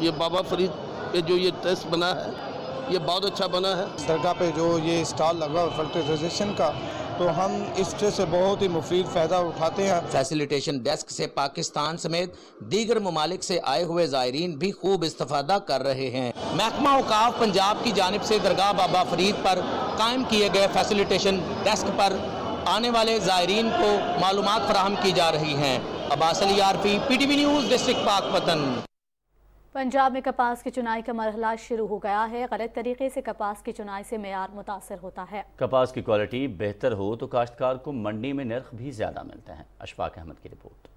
ये बाबा फरीद पे जो ये डेस्क बना है ये बहुत अच्छा बना है। दरगाह पे जो ये स्टॉल लगा फैसिलिटेशन का, तो हम इससे बहुत ही मुफीद फ़ायदा उठाते हैं। फैसिलिटेशन डेस्क से पाकिस्तान समेत दीगर ममालिक से आए हुए ज़ायरीन भी खूब इस्तेफादा कर रहे हैं। महकमा औकाफ पंजाब की जानिब से दरगाह बाबा फरीद पर कायम किए गए फैसिलिटेशन डेस्क पर आने वाले ज़ायरीन को मालूमात फराहम की जा रही हैं। Abbas Ali Arfi, PTV news, district Pakpattan. Punjab में कपास की चुनाई का मरहला शुरू हो गया है। गलत तरीके से कपास की चुनाई से मेयार मुतासर होता है। कपास की क्वालिटी बेहतर हो तो काश्तकार को मंडी में नर्ख भी ज़्यादा मिलते हैं। अशफाक अहमद की रिपोर्ट।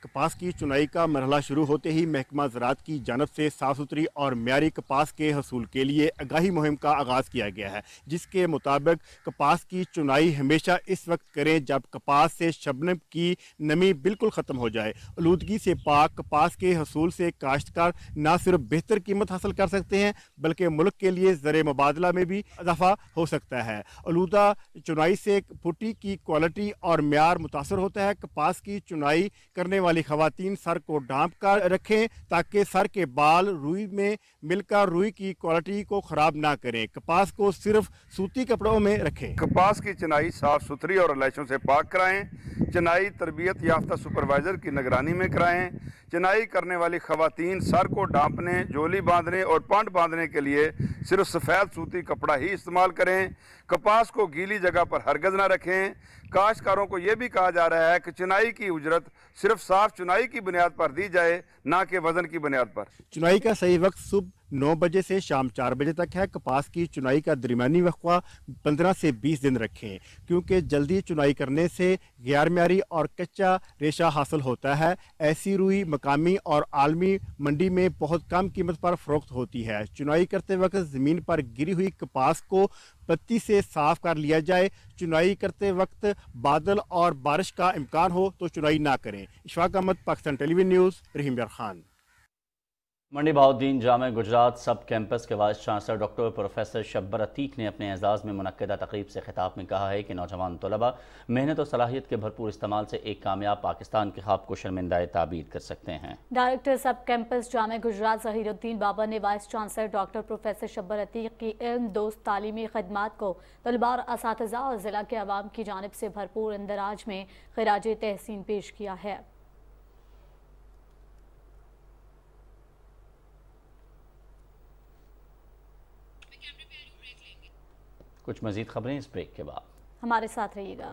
कपास की चुनाई का मरहला शुरू होते ही महकमा ज़राअत की जानब से साफ़ सुथरी और म्यारी कपास के हसूल के लिए आगाही मुहिम का आगाज़ किया गया है, जिसके मुताबिक कपास की चुनाई हमेशा इस वक्त करें जब कपास से शबनम की नमी बिल्कुल ख़त्म हो जाए। आलूदगी से पाक कपास के हसूल से काश्तकार न सिर्फ बेहतर कीमत हासिल कर सकते हैं बल्कि मुल्क के लिए ज़र मुबादला में भी इजाफा हो सकता है। आलूदा चुनाई से फुटी की क्वालिटी और म्यार मुतासर होता है। कपास की चुनाई करने वाली खवातीन सर को ढांप कर रखें ताकि सर के बाल रुई में मिलकर रुई की क्वालिटी को खराब ना करें। कपास को सिर्फ सूती कपड़ों में रखें। कपास की चुनाई साफ सुथरी और लैशों से पाक कराएं। चुनाई तरबियत याफ्ता सुपरवाइजर की निगरानी में कराएं। चुनाई करने वाली खवातीन सर को ढांपने, जोली बांधने और पांट बांधने के लिए सिर्फ सफ़ेद सूती कपड़ा ही इस्तेमाल करें। कपास को गीली जगह पर हरगज ना रखें। काश्तकारों को यह भी कहा जा रहा है कि चुनाई की उजरत सिर्फ साफ चुनाई की बुनियाद पर दी जाए, ना कि वजन की बुनियाद पर। चुनाई का सही वक्त सुबह 9 बजे से शाम 4 बजे तक है। कपास की चुनाई का दरमियानी वक्फा 15 से 20 दिन रखें, क्योंकि जल्दी चुनाई करने से गैर म्यारी और कच्चा रेशा हासिल होता है। ऐसी रुई मकामी और आलमी मंडी में बहुत कम कीमत पर फरोख्त होती है। चुनाई करते वक्त ज़मीन पर गिरी हुई कपास को पत्ती से साफ कर लिया जाए। चुनाई करते वक्त बादल और बारिश का इम्कान हो तो चुनाई ना करें। इशफाक अहमद, पाकिस्तान टेलीविजन न्यूज़, रहीम यार खान। मंडी बहाउद्दीन जामे गुजरात सब कैंपस के vice chancellor doctor professor Shabbar Atiq ने अपने एजाज़ में मुनक्किदा तकरीब से खिताब में कहा है कि नौजवान तलबा मेहनत और सलाहियत के भरपूर इस्तेमाल से एक कामयाब पाकिस्तान के ख्वाब को शर्मिंदा ताबीर कर सकते हैं। डायरेक्टर सब कैंपस जामे गुजरात ज़हीरुद्दीन बाबर ने vice chancellor doctor professor Shabbar Atiq की इल्म दोस्त तालीमी खदमात को तलबा और असातिज़ा और ज़िला के अवाम की जानिब से भरपूर इंदराज में खिराज तहसीन पेश किया है। कुछ मजीद खबरें इस ब्रेक के बाद। हमारे साथ रहिएगा।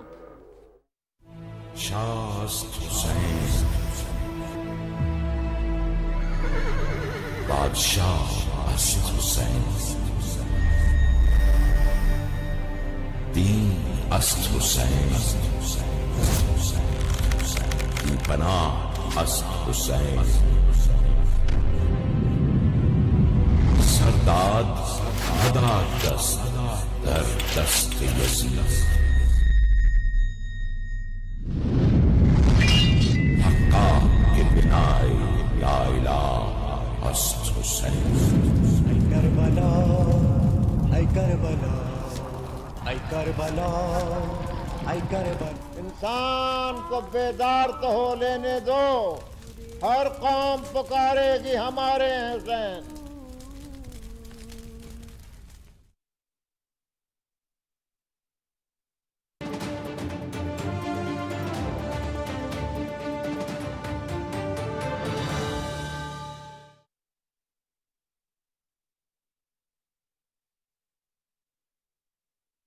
बादशाह अस्त हुसैन, दीन अस्त हुसैन, पनाह अस्त हुसैन, सरदाद हदा दस्त दर दस्त यजीद, हक्का के बिनाए ला इलाहा अस्त हुसैन। ऐ करबला, ऐ करबला, ऐ करबला, ऐ करबला। इंसान को बेदार तो हो लेने दो, हर कौम पुकारेगी हमारे हुसैन।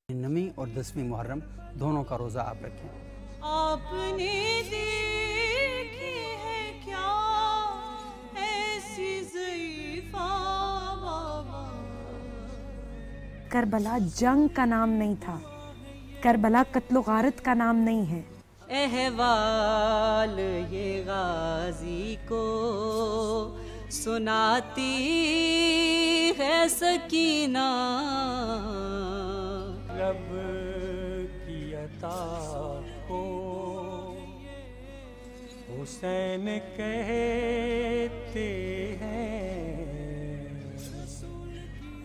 नमी और 10वीं मुहर्रम दोनों का रोज़ा आप रखें। आपने देखी है क्या ऐसी ज़ईफ़ा बाबा, کربلا جنگ کا نام نہیں تھا، کربلا قتل و غارت کا نام نہیں ہے۔ احوال یہ غازی کو سناتی ہے سکینہ، رب کی عطا کو حسین کہتے ہیں،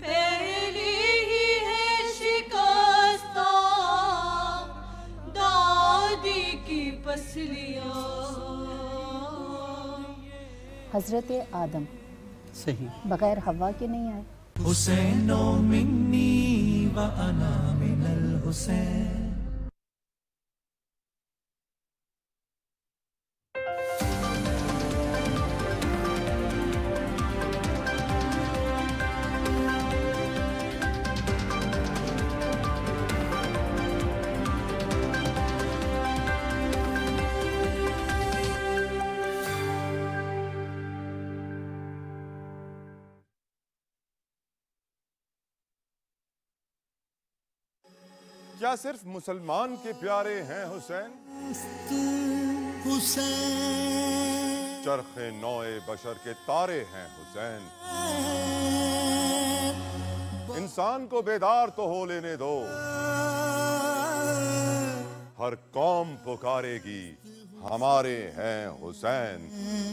پہلی ہی ہے شکستہ دادی کی پسلیاں۔ حضرت آدم صحیح بغیر حوا کے نہیں آئے۔ حسین منی و انا من الحسین۔ کیا صرف مسلمان کے پیارے ہیں حسین؟ حسین چرخ نوع بشر کے تارے ہیں حسین۔ انسان کو بیدار تو ہو لینے دو، ہر قوم پکارے گی ہمارے ہیں حسین۔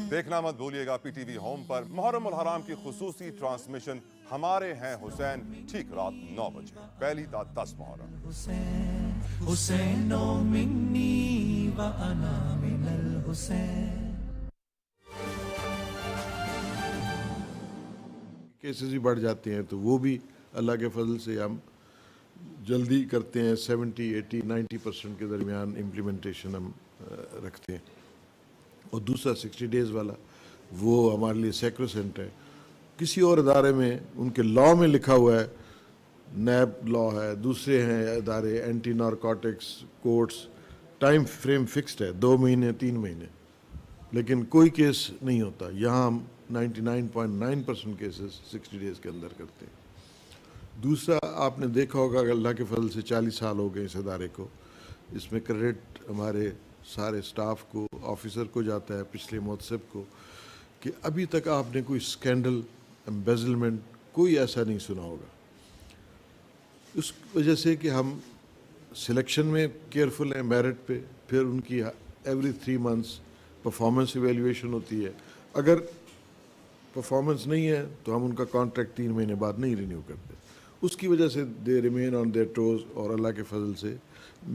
دیکھنا مت بھولیے گا پی ٹی وی ہوم پر محرم الحرام کی خصوصی ٹرانسمیشن ہمارے ہیں حسین، ٹھیک رات 9 بجے، پہلی تا 10 محرم۔ حسین منی و انا من الحسین۔ کیسز بھی بڑھ جاتے ہیں تو وہ بھی اللہ کے فضل سے ہم جلدی کرتے ہیں، 70، 80، 90% کے درمیان امپلیمنٹیشن ہم رکھتے ہیں۔ اور دوسرا 60 ڈیز والا وہ ہمارے لیے سیکروسینٹ ہے۔ کسی اور ادارے میں ان کے لاء میں لکھا ہوا ہے، نیب لاء ہے، دوسرے ہیں ادارے anti narcotics courts, time frame fixed ہے 2 مہینے 3 مہینے، لیکن کوئی کیس نہیں ہوتا۔ یہاں ہم 99.9% کیسز 60 ڈیز کے اندر کرتے ہیں۔ دوسرا آپ نے دیکھا ہوگا کہ اللہ کے فضل سے 40 سال ہو گئے اس ادارے کو، اس میں کریڈٹ ہمارے سارے سٹاف کو، آفیسر کو جاتا ہے، پچھلے محتسب کو، کہ ابھی تک آپ نے کوئی سکینڈل، امبیزلمنٹ کوئی ایسا نہیں سنا ہوگا۔ اس وجہ سے کہ ہم سلیکشن میں کیئرفل ہیں میرٹ پہ، پھر ان کی ایوری 3 منتھس پرفارمنس ایویلیویشن ہوتی ہے۔ اگر پرفارمنس نہیں ہے تو ہم ان کا کانٹریکٹ 3 مہینے بعد نہیں رینیو کرتے۔ اس کی وجہ سے they remain on their toes, اور اللہ کے فضل سے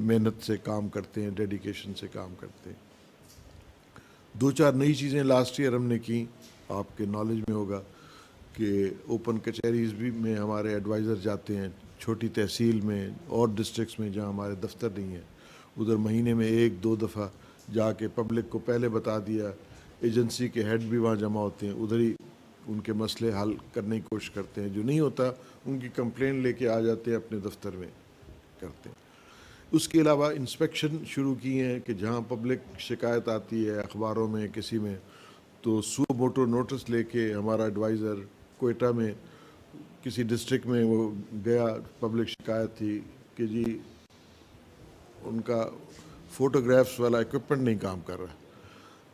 محنت سے کام کرتے ہیں، ڈیڈیکیشن سے کام کرتے ہیں۔ 2-4 نئی چیزیں لاسٹ ایئر ہم نے کی، آپ کے نالج میں ہوگا کہ اوپن کچہریز بھی میں ہمارے ایڈوائزر جاتے ہیں، چھوٹی تحصیل میں اور ڈسٹرکٹس میں جہاں ہمارے دفتر نہیں ہیں، ادھر مہینے میں 1-2 دفعہ جا کے پبلک کو پہلے بتا دیا۔ ایجنسی کے ہیڈ بھی وہاں جمع ہوتے ہیں، ادھر ہی ان کے مسئلے حل کرنے کی کوشش کرتے ہیں، جو نہیں ہوتا ان کی کمپلین لے کے آ جاتے ہیں، اپنے دفتر میں کرتے ہیں۔ اس کے علاوہ انسپیکشن شروع کی ہیں کہ جہاں پبلک شکایت آتی ہے اخباروں میں کسی میں، تو سو موٹو نوٹس لے کے ہمارا ایڈوائزر کوئٹہ میں کسی ڈسٹرکٹ میں وہ گیا، پبلک شکایت تھی کہ جی ان کا فوٹوگرافس والا ایکوپمنٹ نہیں کام کر رہا۔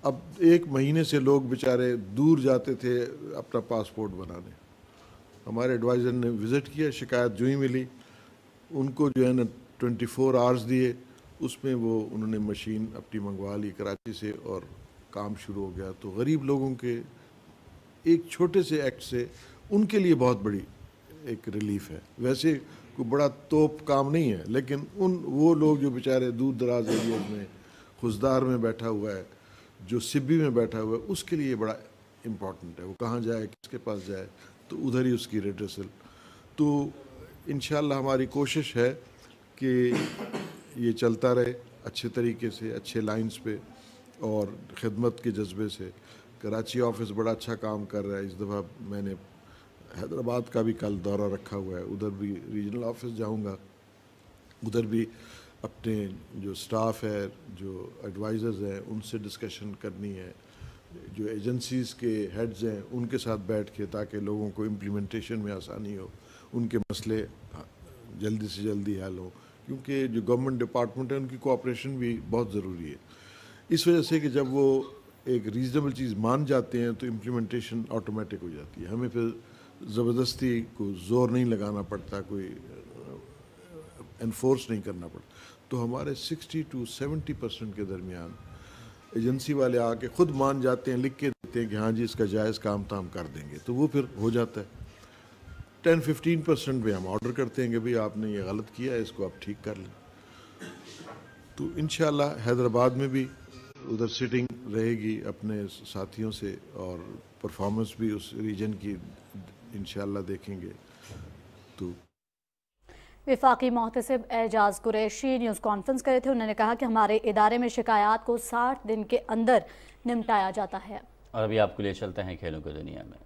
اب 1 مہینے سے لوگ بیچارے دور جاتے تھے اپنا پاسپورٹ بنانے، ہمارے ایڈوائزر نے وزٹ کیا، شکایت جو ہی ملی ان کو جو ہے نا 24 آورز دیے، اس میں وہ انہوں نے مشین اپنی منگوا لی کراچی سے اور کام شروع ہو گیا۔ تو غریب لوگوں کے ایک چھوٹے سے ایکٹ سے ان کے لیے بہت بڑی ایک ریلیف ہے۔ ویسے کوئی بڑا توپ کام نہیں ہے، لیکن وہ لوگ جو بیچارے دور دراز ایریاز میں، خزدار میں بیٹھا ہوا ہے، جو سبی میں بیٹھا ہوا ہے، اس کے لیے بڑا امپورٹنٹ ہے، وہ کہاں جائے، کس کے پاس جائے، تو ادھر ہی اس کی ریڈریسل۔ تو انشاءاللہ ہماری کوشش ہے کہ یہ چلتا رہے اچھے طریقے سے، اچھے لائنز پہ اور خدمت کے جذبے سے۔ کراچی آفس بڑا اچھا کام کر رہا ہے۔ اس دفعہ میں نے حیدرآباد کا بھی کل دورہ رکھا ہوا ہے، ادھر بھی ریجنل آفس جاؤں گا، ادھر بھی اپنے جو سٹاف ہے، جو ایڈوائزرز ہیں، ان سے ڈسکشن کرنی ہے، جو ایجنسیز کے ہیڈز ہیں ان کے ساتھ بیٹھ کے، تاکہ لوگوں کو امپلیمنٹیشن میں آسانی ہو، ان کے مسئلے जल्दी से जल्दी हल हो, क्योंकि जो गवर्नमेंट डिपार्टमेंट है उनकी कोऑपरेशन भी बहुत ज़रूरी है। इस वजह से कि जब वो एक रीज़नेबल चीज़ मान जाते हैं तो इम्प्लीमेंटेशन ऑटोमेटिक हो जाती है, हमें फिर ज़बरदस्ती को ज़ोर नहीं लगाना पड़ता, कोई एनफोर्स नहीं करना पड़ता। तो हमारे 60 to 70% के दरमियान एजेंसी वाले आके ख़ुद मान जाते हैं, लिख के देते हैं कि हाँ जी इसका जायज़ काम तो हम कर देंगे, तो वो फिर हो जाता है। 10-15% पे हम ऑर्डर करते हैं कि भाई आपने ये गलत किया है, इसको आप ठीक कर लें। तो इंशाल्लाह हैदराबाद में भी उधर सिटिंग रहेगी अपने साथियों से और परफॉर्मेंस भी उस रीजन की इंशाल्लाह देखेंगे। तो वफाकी मोहतसिब एजाज कुरैशी न्यूज़ कॉन्फ्रेंस करे थे, उन्होंने कहा कि हमारे इदारे में शिकायत को 60 दिन के अंदर निपटाया जाता है। और अभी आपके लिए चलते हैं खेलों की दुनिया में।